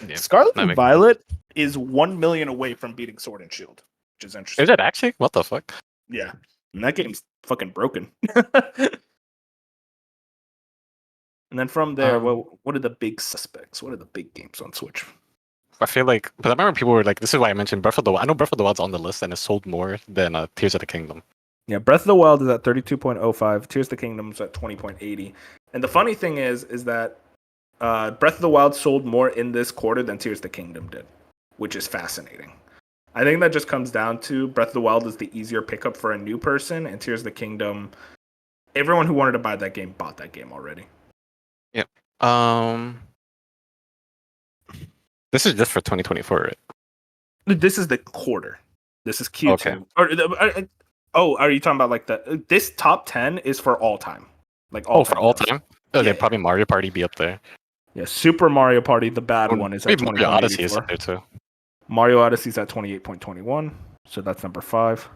Yeah, Scarlet and Violet is 1 million away from beating Sword and Shield, which is interesting. Is it actually? What the fuck? Yeah, and that game's fucking broken. And then from there, what are the big suspects? What are the big games on Switch? I feel like, but I remember people were like, this is why I mentioned Breath of the Wild. I know Breath of the Wild's on the list and it sold more than Tears of the Kingdom. Yeah, Breath of the Wild is at 32.05. Tears of the Kingdom is at 20.80. And the funny thing is that Breath of the Wild sold more in this quarter than Tears of the Kingdom did, which is fascinating. I think that just comes down to Breath of the Wild is the easier pickup for a new person, and Tears of the Kingdom, everyone who wanted to buy that game bought that game already. Yep. This is just for 2024, right? This is the quarter. This is Q2. Okay. Are you talking about like this top 10 is for all time? Like for all time? Oh, yeah, probably Mario Party be up there. Yeah, Super Mario Party, the bad one, is at 20. Mario Odyssey is up there too. Mario Odyssey's at 28.21, so that's number 5.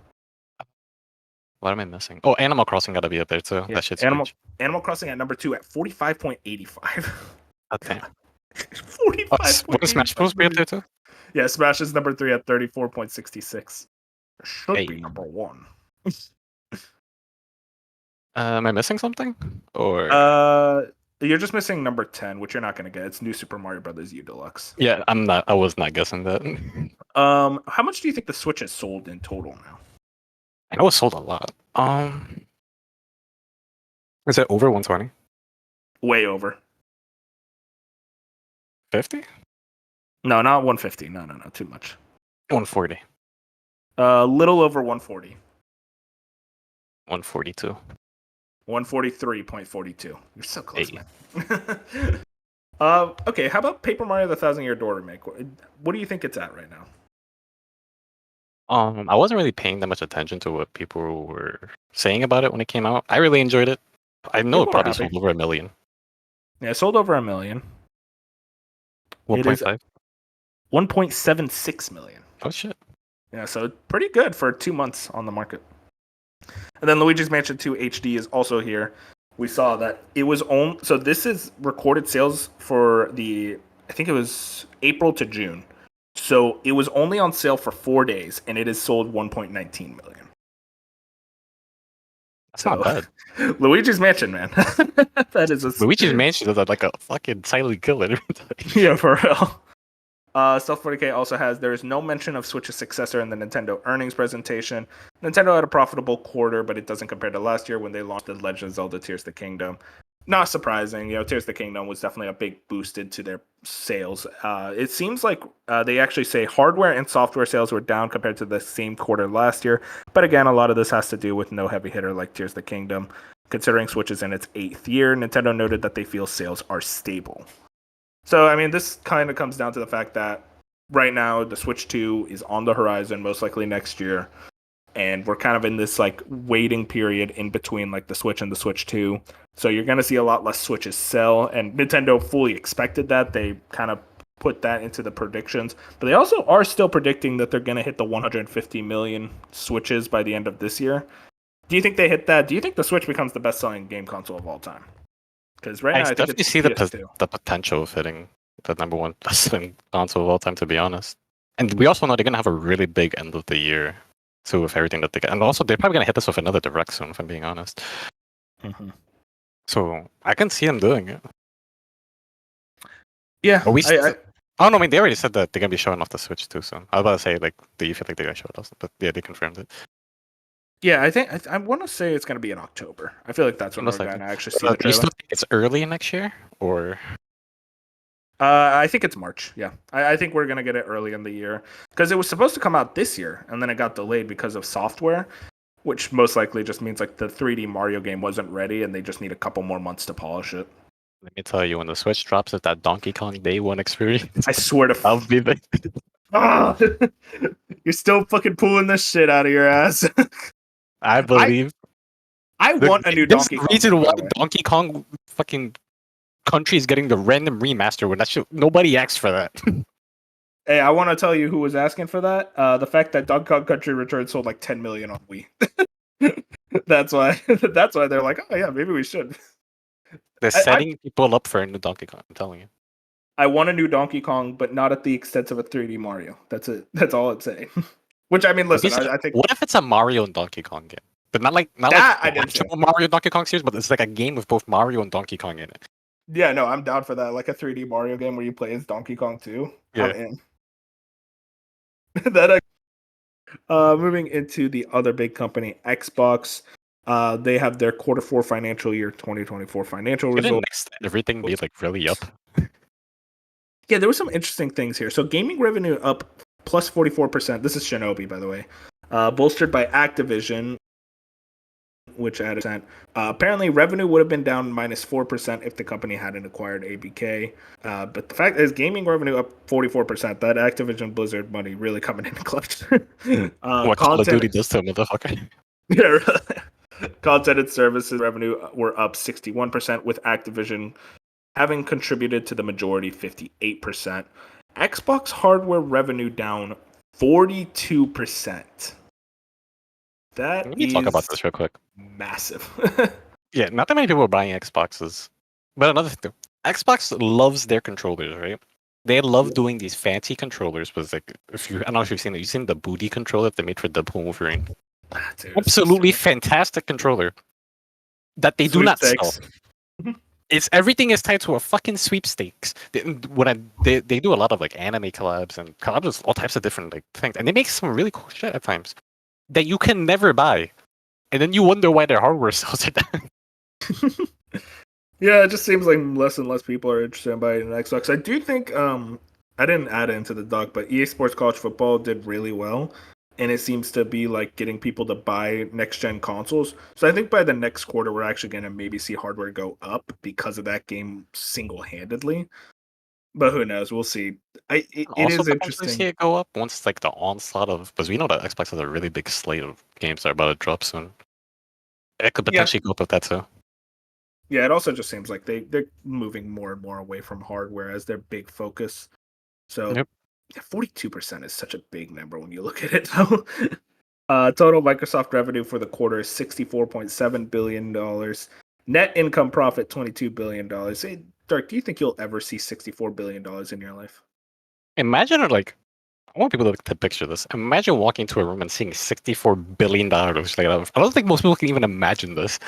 What am I missing? Oh, Animal Crossing gotta be up there too. Yeah, that shit's Animal Crossing at number 2 at 45.85. Oh, damn. 45. Wouldn't Smash Bros be up there too? Yeah, Smash is number 3 at 34.66. Should be number 1. Am I missing something? Or you're just missing number 10, which you're not gonna get. It's New Super Mario Brothers U Deluxe. Yeah, I was not guessing that. How much do you think the Switch has sold in total now? I know it sold a lot. Is it over 120? Way over. 50? No, not 150. No, too much. 140. Little over 140. 142. 143.42. You're so close, man. Okay, how about Paper Mario: The Thousand Year Door remake? What do you think it's at right now? I wasn't really paying that much attention to what people were saying about it when it came out. I really enjoyed it. I know it probably sold over 1 million. Yeah, it sold over 1 million. 1.5? 1.76 million. Oh, shit. Yeah, so pretty good for 2 months on the market. And then Luigi's Mansion 2 HD is also here. We saw that it was so this is recorded sales for I think it was April to June. So it was only on sale for 4 days, and it has sold 1.19 million. That's So not bad. Luigi's Mansion, man. That is a Luigi's Mansion is like a fucking silent killer. yeah, for real. Stealth 40K also has there is no mention of Switch's successor in the Nintendo earnings presentation. Nintendo had a profitable quarter, but it doesn't compare to last year when they launched The Legend of Zelda Tears of the Kingdom. Not surprising, Tears of the Kingdom was definitely a big boosted to their sales. It seems like they actually say hardware and software sales were down compared to the same quarter last year. But again, a lot of this has to do with no heavy hitter like Tears of the Kingdom. Considering Switch is in its 8th year, Nintendo noted that they feel sales are stable. So, I mean, this kind of comes down to the fact that right now the Switch 2 is on the horizon, most likely next year. And we're kind of in this like waiting period in between like the Switch and the Switch 2. So you're going to see a lot less Switches sell. And Nintendo fully expected that. They kind of put that into the predictions. But they also are still predicting that they're going to hit the 150 million Switches by the end of this year. Do you think they hit that? Do you think the Switch becomes the best selling game console of all time? Because right I now I think definitely it's see PS2. the potential of hitting the number one best-selling console of all time, to be honest. And we also know they're gonna have a really big end of the year too with everything that they get. And also they're probably gonna hit us with another direct soon, if I'm being honest. Mm-hmm. So I can see them doing it. Yeah, But oh no, I mean they already said that they're gonna be showing off the Switch too soon. I was about to say like, do you feel like they're gonna show it off? But yeah, they confirmed it. yeah. I think I want to say it's going to be in October. I feel like that's when Most we're likely. going to actually see the Do you trailer. still think it's early next year, or I think it's March. Yeah, I think we're gonna get it early in the year because it was supposed to come out this year and then it got delayed because of software, which most likely just means like the 3D Mario game wasn't ready and they just need a couple more months to polish it. let me tell you, when the Switch drops, it's that Donkey Kong Day One experience. I swear to. I'll be there. Ah! You're still fucking pulling this shit out of your ass. I believe. I want a new There's Donkey a Kong reason game, by why the way. Donkey Kong fucking country is getting the random remaster when that shit, nobody asked for that. Hey, I want to tell you who was asking for that. The fact that Donkey Kong Country Returns sold like 10 million on Wii. That's why. That's why they're like, oh yeah, maybe we should. They're I, I setting people up for a new Donkey Kong. I'm telling you. I want a new Donkey Kong, but not at the expense of a 3D Mario. That's it. That's all I'd say. Which I mean, listen, I think What if it's a Mario and Donkey Kong game? But not like that I the didn't say. actual Mario Donkey Kong series, but it's like a game with both Mario and Donkey Kong in it. Yeah, no, I'm down for that. Like a 3D Mario game where you play as Donkey Kong too. Yeah. I'm in. That moving into the other big company, Xbox. They have their quarter four financial year 2024 financial Didn't results. everything be like really up? Yeah, there were some interesting things here. So gaming revenue up plus 44%. This is Shinobi, by the way. Bolstered by Activision, which added percent. Apparently, revenue would have been down minus 4% if the company hadn't acquired ABK. But the fact is, gaming revenue up 44%. That Activision Blizzard money really coming in clutch. What Call of Duty does to a motherfucker? Yeah, really. Content and services revenue were up 61%, with Activision having contributed to the majority, 58%. Xbox hardware revenue down 42%. That Let me talk about this real quick. massive. Yeah, not that many people are buying Xboxes. But another thing, Xbox loves their controllers, right? They love doing these fancy controllers with like, if you, I don't know if you've seen it. You've seen the booty controller that they made for Deadpool Wolverine. Dude, Absolutely fantastic controller that they do not sell. It's everything is tied to a fucking sweepstakes. They do a lot of like anime collabs and collabs with all types of different like things, and they make some really cool shit at times that you can never buy, and then you wonder why their hardware sells it. Yeah, it just seems like less and less people are interested in buying an Xbox. I do think I didn't add it into the doc, but EA Sports College Football did really well, and it seems to be like getting people to buy next gen consoles. So I think by the next quarter we're actually going to maybe see hardware go up because of that game single handedly. But who knows? We'll see. It Also, is potentially see interesting. it go up once like the onslaught of, because we know that Xbox has a really big slate of games that are about to drop soon. It could Yeah. potentially go up with that too. Yeah, it also just seems like they're moving more and more away from hardware as their big focus. So Yep. 42% is such a big number when you look at it. Total Microsoft revenue for the quarter is $64.7 billion. Net income profit, $22 billion. Hey, Dark, do you think you'll ever see $64 billion in your life? Imagine like I want people to picture this. Imagine walking into a room and seeing $64 billion. Like, I don't think most people can even imagine this.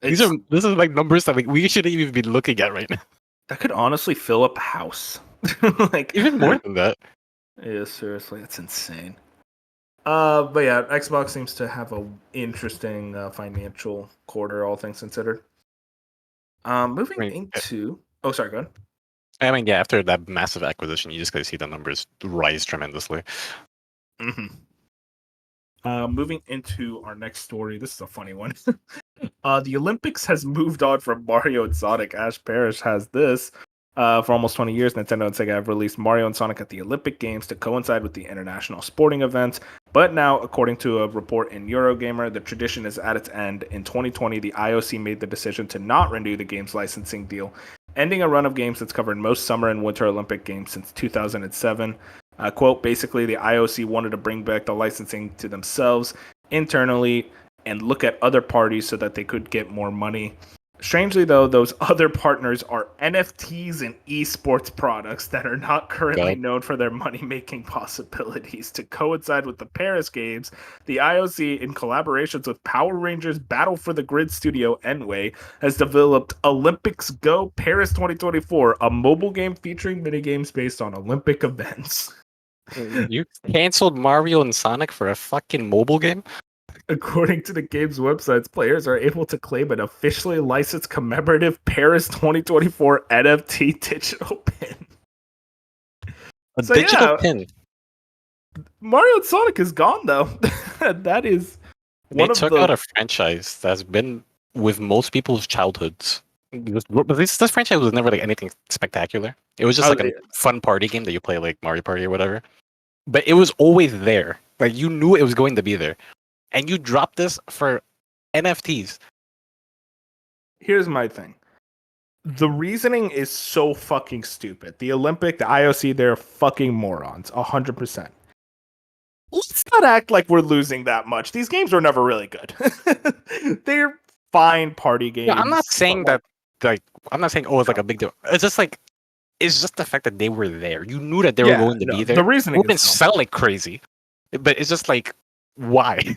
This is like numbers that like we shouldn't even be looking at right now. That could honestly fill up a house. Like Even more than that. Yeah, seriously, that's insane. But yeah, Xbox seems to have a interesting financial quarter, all things considered. Moving I mean, into sorry, go ahead. I mean, yeah, after that massive acquisition, you just gotta see the numbers rise tremendously. Mm-hmm. Moving into our next story. This is a funny one. The Olympics has moved on from Mario and Sonic. Ash Parrish has this. For almost 20 years, Nintendo and Sega have released Mario and Sonic at the Olympic Games to coincide with the international sporting events. But now, according to a report in Eurogamer, the tradition is at its end. In 2020, the IOC made the decision to not renew the game's licensing deal, ending a run of games that's covered most summer and winter Olympic games since 2007. Quote, basically, the IOC wanted to bring back the licensing to themselves internally and look at other parties so that they could get more money. Strangely, though, those other partners are NFTs and esports products that are not currently known for their money-making possibilities. To coincide with the Paris Games, the IOC, in collaborations with Power Rangers Battle for the Grid studio Enway, has developed Olympics Go Paris 2024, a mobile game featuring minigames based on Olympic events. You canceled Mario and Sonic for a fucking mobile game? According to the game's websites, players are able to claim an officially licensed commemorative Paris 2024 NFT digital pin. A digital pin. Mario and Sonic is gone, though. That is one of the... They took out a franchise that's been with most people's childhoods. But this franchise was never like anything spectacular. It was just like a fun party game that you play like Mario Party or whatever. But it was always there. Like you knew it was going to be there. And you dropped this for NFTs. Here's my thing. The reasoning is so fucking stupid. The Olympic, the IOC, they're fucking morons. 100%. Let's not act like we're losing that much. These games were never really good. They're fine party games. Yeah, I'm not saying that, like, I'm not saying, oh, it's like a big deal. It's just like, it's just the fact that they were there. You knew that they were going to be there. The reasoning wouldn't sell like crazy. But it's just like, why?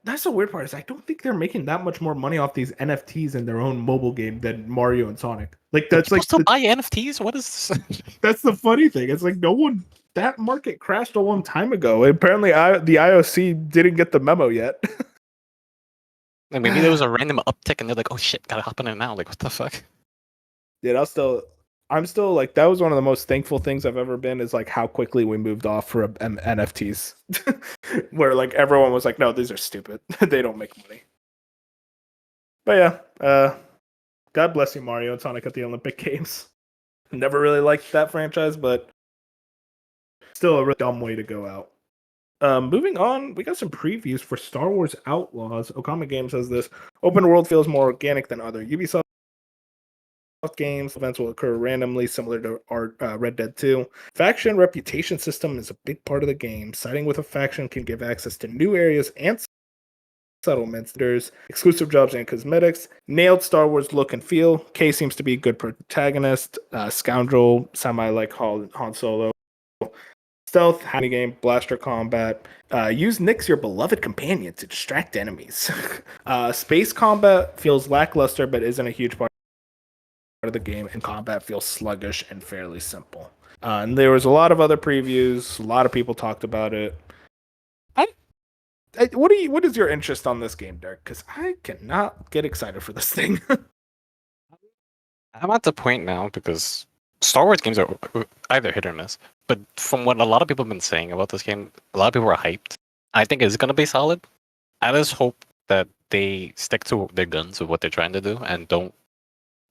That's the weird part. Is I don't think they're making that much more money off these NFTs in their own mobile game than Mario and Sonic. Like that's like still buy NFTs. What is this? That's the funny thing. It's like no one. That market crashed a long time ago. Apparently, the IOC didn't get the memo yet. Like maybe there was a random uptick, and they're like, "Oh shit, gotta hop in it now." Like, what the fuck? Yeah, I'm still like that was one of the most thankful things I've ever been is like how quickly we moved off for NFTs, where like everyone was like, no, these are stupid. They don't make money. But yeah, God bless you, Mario and Sonic at the Olympic Games. Never really liked that franchise, but still a really dumb way to go out. Moving on, we got some previews for Star Wars Outlaws. Okama Games says this open world feels more organic than other Ubisoft games. Events will occur randomly, similar to our Red Dead 2. Faction reputation system is a big part of the game. Siding with a faction can give access to new areas and settlements. There's exclusive jobs and cosmetics. Nailed Star Wars look and feel. Kay seems to be a good protagonist. Scoundrel, semi like Han Solo. Stealth, game, blaster combat. Use Nyx, your beloved companion, to distract enemies. Space combat feels lackluster, but isn't a huge part of the game, and combat feels sluggish and fairly simple. And there was a lot of other previews. A lot of people talked about it. What is your interest on this game, Derek? Because I cannot get excited for this thing. I'm at the point now because Star Wars games are either hit or miss. But from what a lot of people have been saying about this game, a lot of people are hyped. I think it's going to be solid. I just hope that they stick to their guns with what they're trying to do and don't.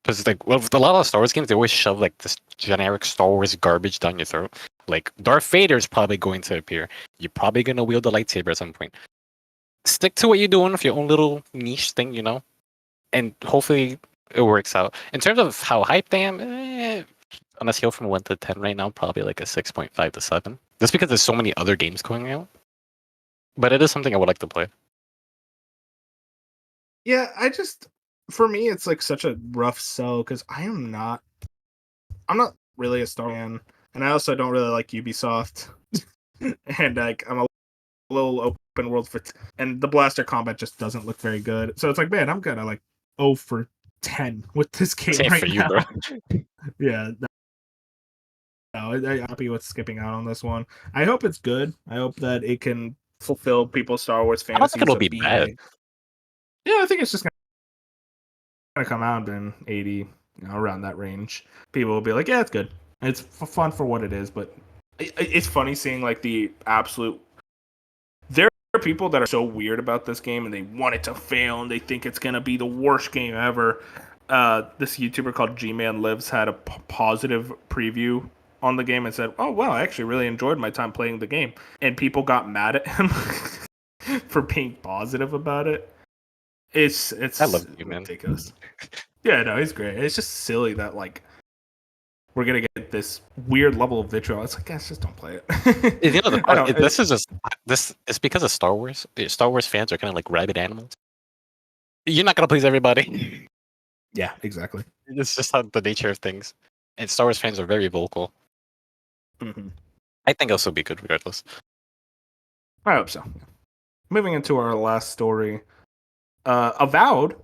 Because like with a lot of Star Wars games, they always shove like this generic Star Wars garbage down your throat. Like Darth Vader's probably going to appear. You're probably going to wield a lightsaber at some point. Stick to what you're doing with your own little niche thing, you know, and hopefully it works out. In terms of how hyped I am, on a scale from 1 to 10 right now, probably like a 6.5 to 7. Just because there's so many other games going out. But it is something I would like to play. Yeah, for me, it's like such a rough sell because I'm not really a Star Wars fan. and I also don't really like Ubisoft, and like I'm a little open world and the blaster combat just doesn't look very good. So it's like, man, I'm kind of like 0 for 10 with this game Same right for you, now. bro. Yeah, no, I'm happy with skipping out on this one. I hope it's good. I hope that it can fulfill people's Star Wars I don't think fantasies it'll of be being bad. yeah, I think it's just gonna come out in 80, around that range. People will be like, yeah, it's good. It's fun for what it is, but it's funny seeing like the absolute. There are people that are so weird about this game and they want it to fail and they think it's gonna be the worst game ever. This YouTuber called G-Man Lives had a positive preview on the game and said, "Oh wow, I actually really enjoyed my time playing the game." And people got mad at him for being positive about it. It's I love you, man. ridiculous. Yeah, no, he's great. It's just silly that like we're gonna get this weird level of vitriol. It's like, guys, just don't play it. You know, I don't. this is just this. It's because of Star Wars. Star Wars fans are kind of like rabid animals. You're not gonna please everybody. Yeah, exactly. It's just how the nature of things. And Star Wars fans are very vocal. Mm-hmm. I think it'll still be good regardless. I hope so. Moving into our last story, Avowed.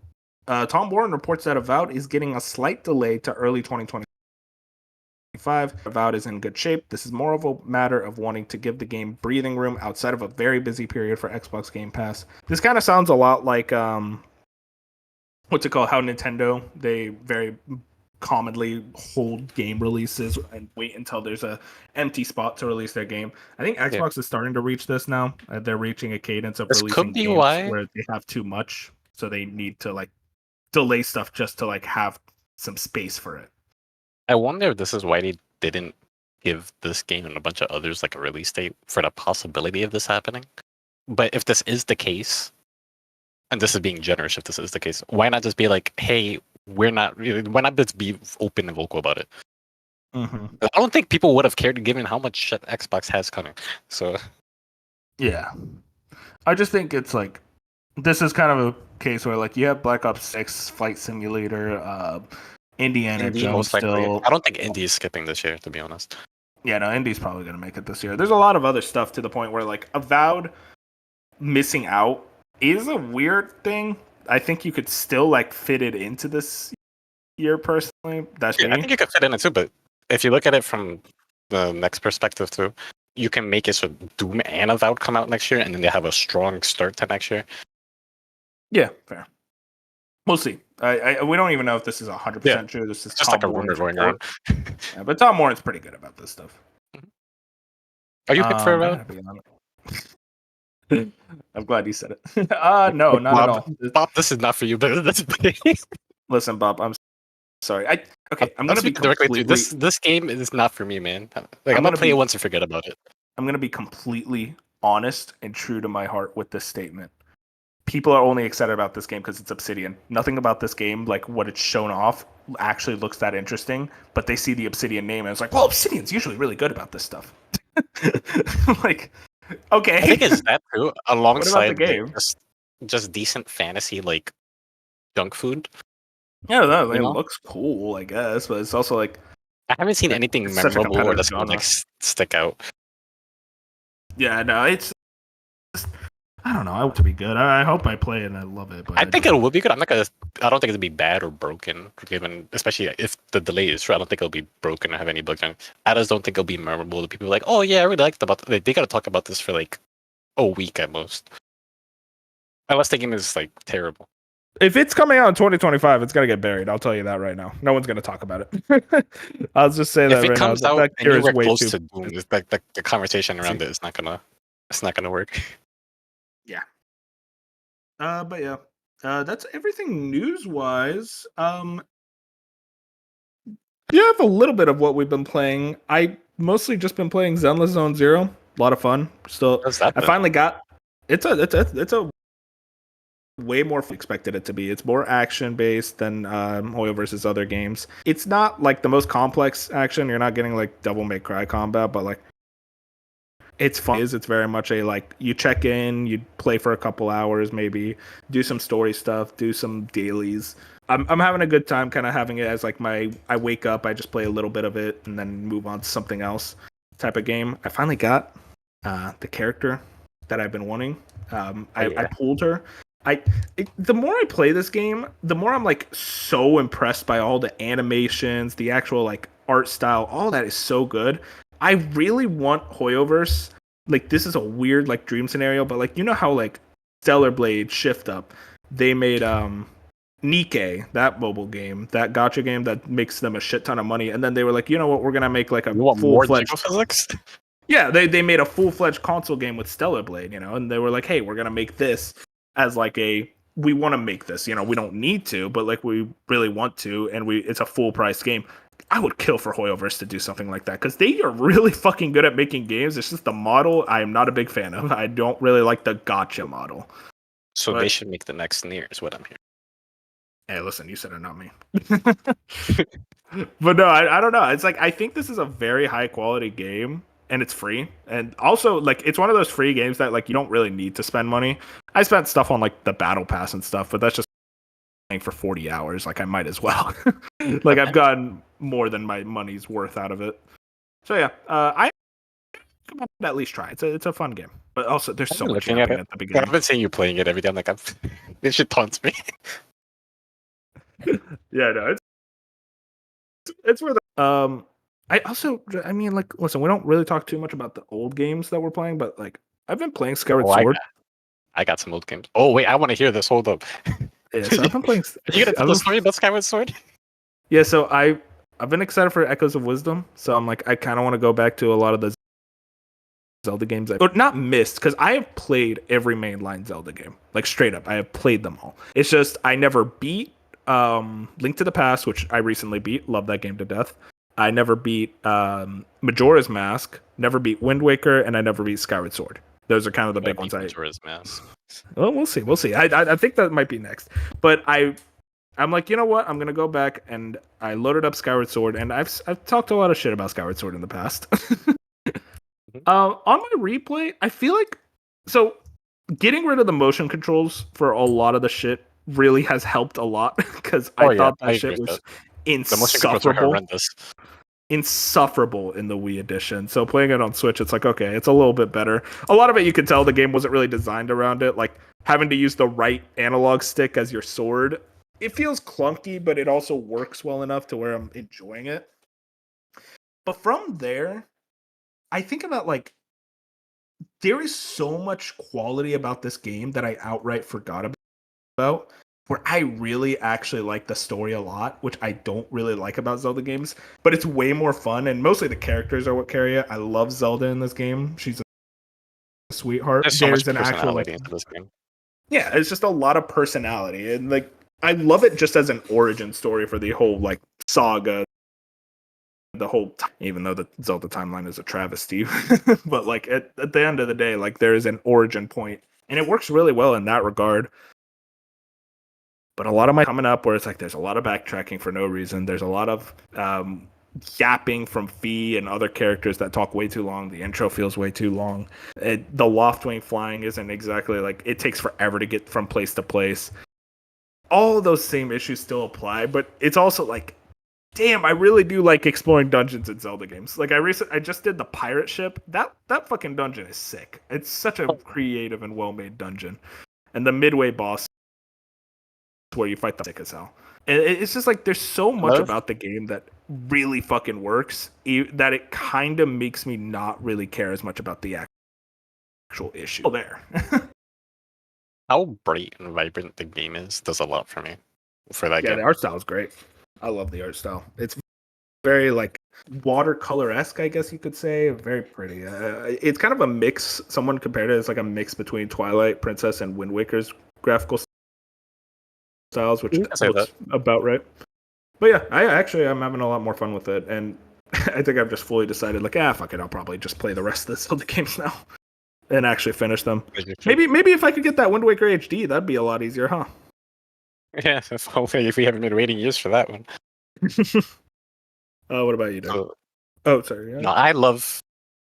Tom Warren reports that Avowed is getting a slight delay to early 2025. Avowed is in good shape. This is more of a matter of wanting to give the game breathing room outside of a very busy period for Xbox Game Pass. This kind of sounds a lot like what's it called? How Nintendo, they very commonly hold game releases and wait until there's a empty spot to release their game. I think Xbox is starting to reach this now. They're reaching a cadence of This releasing could be games why. where they have too much, so they need to like delay stuff just to like have some space for it. I wonder if this is why they didn't give this game and a bunch of others like a release date for the possibility of this happening. But if this is the case, and this is being generous, if this is the case, why not just be like, hey, we're not really, why not just be open and vocal about it? Mm-hmm. I don't think people would have cared given how much shit Xbox has coming. So Yeah, I just think it's like this is kind of a case where like you have Black Ops 6 Flight Simulator, Indiana Indy Jones most likely. still. I don't think Indy is skipping this year, to be honest. Yeah, no, Indy's probably gonna make it this year. There's a lot of other stuff to the point where like Avowed missing out is a weird thing. I think you could still like fit it into this year personally. That's Yeah, I me. think you could fit in it too, but if you look at it from the next perspective too, you can make it so Doom and Avowed come out next year, and then they have a strong start to next year. Yeah, fair. We'll see. We don't even know if this is 100% true. This is Just Tom like a rumor Warren's going report. around. Yeah, but Tom Warren's pretty good about this stuff. Are you hyped for I Avowed? gotta be honest. I'm glad you said it. No, not at all. Bob, this is not for you, but this Listen, Bob, I'm sorry. I'm gonna be directly to you. completely. This game is not for me, man. Like I'm I'm gonna gonna play be- it once and forget about it. I'm gonna be completely honest and true to my heart with this statement. People are only excited about this game because it's Obsidian. Nothing about this game, like what it's shown off, actually looks that interesting. But they see the Obsidian name and it's like, well, Obsidian's usually really good about this stuff. Like, okay. I think it's that too, alongside like, game? just decent fantasy like junk food. Yeah, no, You it know? lust cool, I guess, but it's also like I haven't seen anything it's such a memorable or competitive that's gonna like genre. stick out. Yeah, no, it's. I don't know. I want it to be good. I hope I play it and I love it. But I think it will be good. I'm not gonna. I don't think it'll be bad or broken. Given, especially if the delay is true, I don't think it'll be broken or have any bugs on it. I just don't think it'll be memorable. The people are like, oh yeah, I really liked about. They gotta talk about this for like a week at most. Unless the game is like terrible. If it's coming out in 2025, it's gonna get buried. I'll tell you that right now. No one's gonna talk about it. I'll just say that If it right now. comes out That cure is anywhere way close too. to Doom, it's like the conversation around it is not gonna. It's not gonna work. Yeah. But yeah. That's everything news wise. You have a little bit of what we've been playing. I mostly just been playing Zenless Zone Zero. A lot of fun. Still, What's that I been? finally got. It's a way more expected it to be. It's more action based than Hoyo versus other games. It's not like the most complex action. You're not getting like Devil May Cry combat, but like it's fun. It's very much a like you check in, you play for a couple hours, maybe do some story stuff, do some dailies, I'm having a good time kind of having it as like I wake up, I just play a little bit of it and then move on to something else type of game. I finally got the character that I've been wanting. I pulled her. The more I play this game, the more I'm like so impressed by all the animations, the actual like art style, all that is so good. I really want Hoyoverse. Like this is a weird like dream scenario, but like you know how like Stellar Blade Shift Up, they made Nike, that mobile game, that gotcha game that makes them a shit ton of money, and then they were like, you know what, we're gonna make like a You want full more fledged physics? yeah, they made a full fledged console game with Stellar Blade, you know, and they were like, hey, we're gonna make this as like we want to make this, you know, we don't need to, but like we really want to, and it's a full price game. I would kill for Hoyoverse to do something like that because they are really fucking good at making games. It's just the model I am not a big fan of. I don't really like the gotcha model. So But- they should make the next Nier, is what I'm hearing. Hey, listen, you said it, not me. But no, I don't know. It's like I think this is a very high quality game and it's free. And also like it's one of those free games that like you don't really need to spend money. I spent stuff on like the battle pass and stuff, but that's just playing for 40 hours. Like I might as well. Like I've gotten more than my money's worth out of it. So yeah, I recommend at least try. It's a fun game. But also there's so much looking at yapping it. at the I've beginning. been seeing you playing it every day. I'm like, this shit taunts me. Yeah, no, it's worth it. I mean, like, listen, we don't really talk too much about the old games that we're playing, but like, I've been playing Skyward Oh, Sword. I got some old games. Oh wait, I want to hear this. Hold up. Yeah, so I've been playing. Are you gonna tell I've the been- story about Skyward Sword? Yeah, so I've been excited for Echoes of Wisdom. So I'm like, I kind of want to go back to a lot of the Zelda games, or not missed, because I have played every mainline Zelda game, like straight up. I have played them all. It's just I never beat Link to the Past, which I recently beat. Love that game to death. I never beat Majora's Mask, never beat Wind Waker, and I never beat Skyward Sword. Those are kind of the big ones. Majora's Mask. Well, we'll see. We'll see. I think that might be next. But I'm like, you know what? I'm gonna go back and I loaded up Skyward Sword, and I've talked a lot of shit about Skyward Sword in the past. On my replay, I feel like so getting rid of the motion controls for a lot of the shit really has helped a lot because I thought that shit was The motion controls are insufferable. horrendous. Insufferable in the Wii edition. So playing it on Switch, it's like, okay, it's a little bit better. A lot of it you could tell the game wasn't really designed around it. Like having to use the right analog stick as your sword. It feels clunky, but it also works well enough to where I'm enjoying it. But from there, I think about like there is so much quality about this game that I outright forgot about. Where I really actually like the story a lot, which I don't really like about Zelda games, but it's way more fun, and mostly the characters are what carry it. I love Zelda in this game; she's a sweetheart. There's so much an actual like, personality into this game. yeah, it's just a lot of personality, and like I love it just as an origin story for the whole like saga, the whole. Even though the Zelda timeline is a travesty, but like at the end of the day, like there is an origin point, and it works really well in that regard. But a lot of my coming up where it's like there's a lot of backtracking for no reason. There's a lot of yapping from Fee and other characters that talk way too long. The intro feels way too long. The Loftwing flying isn't exactly like it takes forever to get from place to place. All of those same issues still apply, but it's also like, damn, I really do like exploring dungeons in Zelda games. Like I just did the pirate ship. That fucking dungeon is sick. It's such a creative and well made dungeon. And the midway boss where you fight the sick as hell. And it's just like there's so much about the game that really fucking works that it kind of makes me not really care as much about the actual issue. Oh, there. How bright and vibrant the game is does a lot for me. For that Yeah, game. the art style is great. I love the art style. It's very like watercolor-esque, I guess you could say. Very pretty. It's kind of a mix. Someone compared it as like a mix between Twilight Princess and Wind Waker's graphical styles, which looks about right. But yeah, I'm having a lot more fun with it, and I think I've just fully decided like, fuck it, I'll probably just play the rest of the Zelda games now and actually finish them. Maybe if I could get that Wind Waker HD, that'd be a lot easier, huh? Yeah, hopefully if we haven't been waiting years for that one. What about you, Dan? Sorry. Yeah. No, I love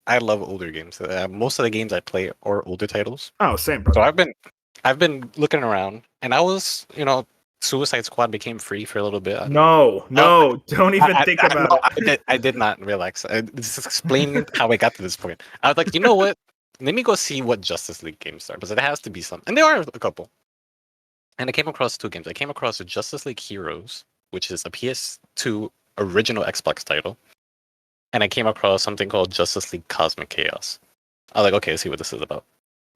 older games. Most of the games I play are older titles. Oh, same, brother. So I've been looking around, and I was, Suicide Squad became free for a little bit. No, don't even think about no, it. I did not relax. This is explaining how I got to this point. I was like, you know what? Let me go see what Justice League games are, because it has to be some, and there are a couple. And I came across 2 games. I came across Justice League Heroes, which is a PS2 original Xbox title, and I came across something called Justice League Cosmic Chaos. I was like, okay, let's see what this is about.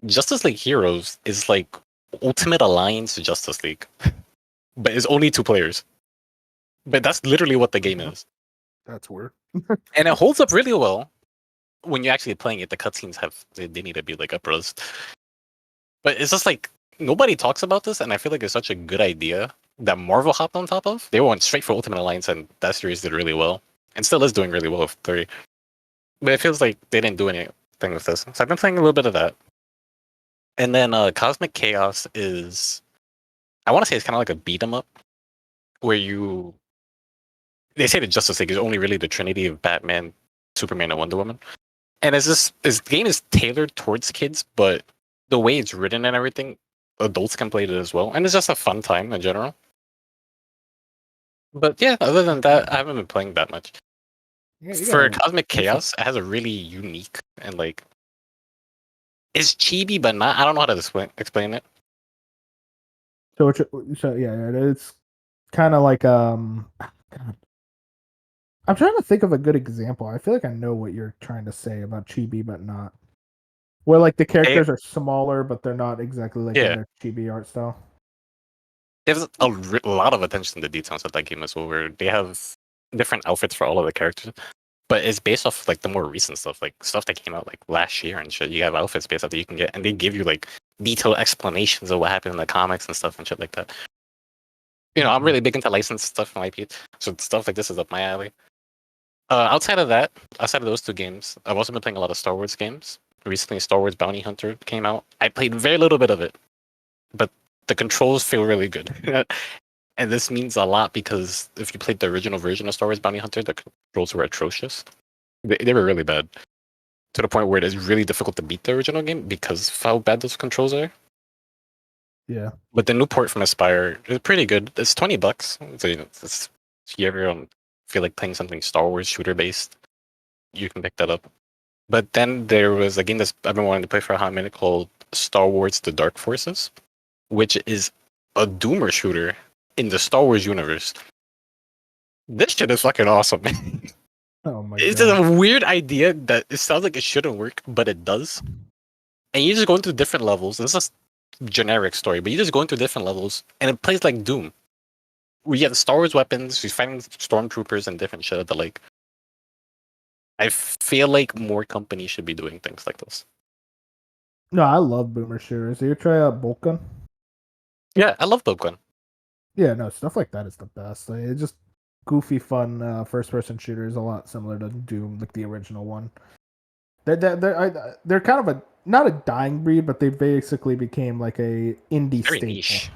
Justice League Heroes is like Ultimate Alliance Justice League, but it's only 2 players. But that's literally what the game is. That's weird. And it holds up really well when you're actually playing it. The cutscenes they need to be like up-res. But it's just like nobody talks about this, and I feel like it's such a good idea that Marvel hopped on top of. They went straight for Ultimate Alliance, and that series did really well, and still is doing really well with 3. But it feels like they didn't do anything with this. So I've been playing a little bit of that. And then Cosmic Chaos is, I want to say it's kind of like a beat 'em up, where they say the Justice League is only really the trinity of Batman, Superman, and Wonder Woman. And this game is tailored towards kids, but the way it's written and everything, adults can play it as well. And it's just a fun time in general. But yeah, other than that, I haven't been playing that much. Yeah, For Cosmic Chaos, it has a really unique and like, it's chibi, but not, I don't know how to explain it. So yeah, it's kind of like God. I'm trying to think of a good example. I feel like I know what you're trying to say about chibi, but not. Where like the characters are smaller, but they're not exactly like in their chibi art style. There's a lot of attention to details of that game as well, where they have different outfits for all of the characters. But it's based off like the more recent stuff, like stuff that came out like last year and shit. You have outfits based off that you can get, and they give you like detailed explanations of what happened in the comics and stuff and shit like that. You know, I'm really big into licensed stuff from IP, so stuff like this is up my alley. Outside of those 2 games, I've also been playing a lot of Star Wars games. Recently, Star Wars Bounty Hunter came out. I played very little bit of it, but the controls feel really good. And this means a lot because if you played the original version of Star Wars Bounty Hunter, the controls were atrocious. They were really bad, to the point where it is really difficult to beat the original game because of how bad those controls are. Yeah. But the new port from Aspire is pretty good. It's $20. So, you know, if you ever don't feel like playing something Star Wars shooter based, you can pick that up. But then there was a game that I've been wanting to play for a hot minute called Star Wars: The Dark Forces, which is a Doomer shooter in the Star Wars universe. This shit is fucking awesome. Oh my It's god. a weird idea that it sounds like it shouldn't work, but it does. And you just go into different levels. This is a generic story, but you just go into different levels, and it plays like Doom. We have Star Wars weapons, you're fighting stormtroopers and different shit at the lake. I feel like more companies should be doing things like this. No, I love boomer shooters. You try out Bolt Gun? Yeah, I love Bolt Gun. Yeah, no, stuff like that is the best. Like, it's just goofy, fun first-person shooters, a lot similar to Doom, like the original one. They're kind of not a dying breed, but they basically became like a indie Very staple. niche.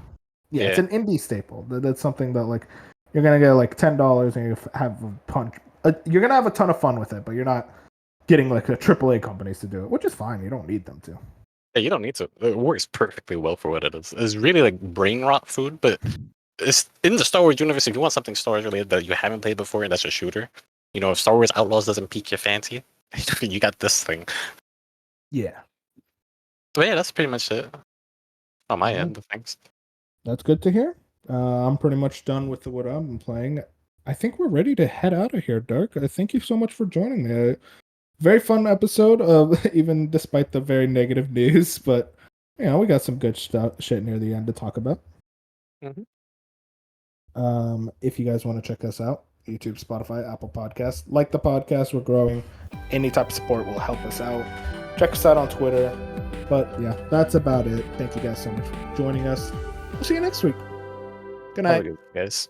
Yeah, it's an indie staple. That's something that like you're gonna get like $10 and you have a punch. You're gonna have a ton of fun with it, but you're not getting like a AAA companies to do it, which is fine. You don't need them to. Yeah, you don't need to. It works perfectly well for what it is. It's really like brain rot food, but it's in the Star Wars universe. If you want something Star Wars related that you haven't played before, and that's a shooter, you know, if Star Wars Outlaws doesn't pique your fancy, you got this thing. Yeah. But yeah, that's pretty much it on my end of things. That's good to hear. I'm pretty much done with what I've been playing. I think we're ready to head out of here, Dark. Thank you so much for joining me. Very fun episode, even despite the very negative news. But you know, we got some good shit near the end to talk about. Mm-hmm. If you guys want to check us out, YouTube, Spotify, Apple Podcasts, like the podcast, we're growing. Any type of support will help us out. Check us out on Twitter. But yeah, that's about it. Thank you guys so much for joining us. We'll see you next week. Good night, Guys.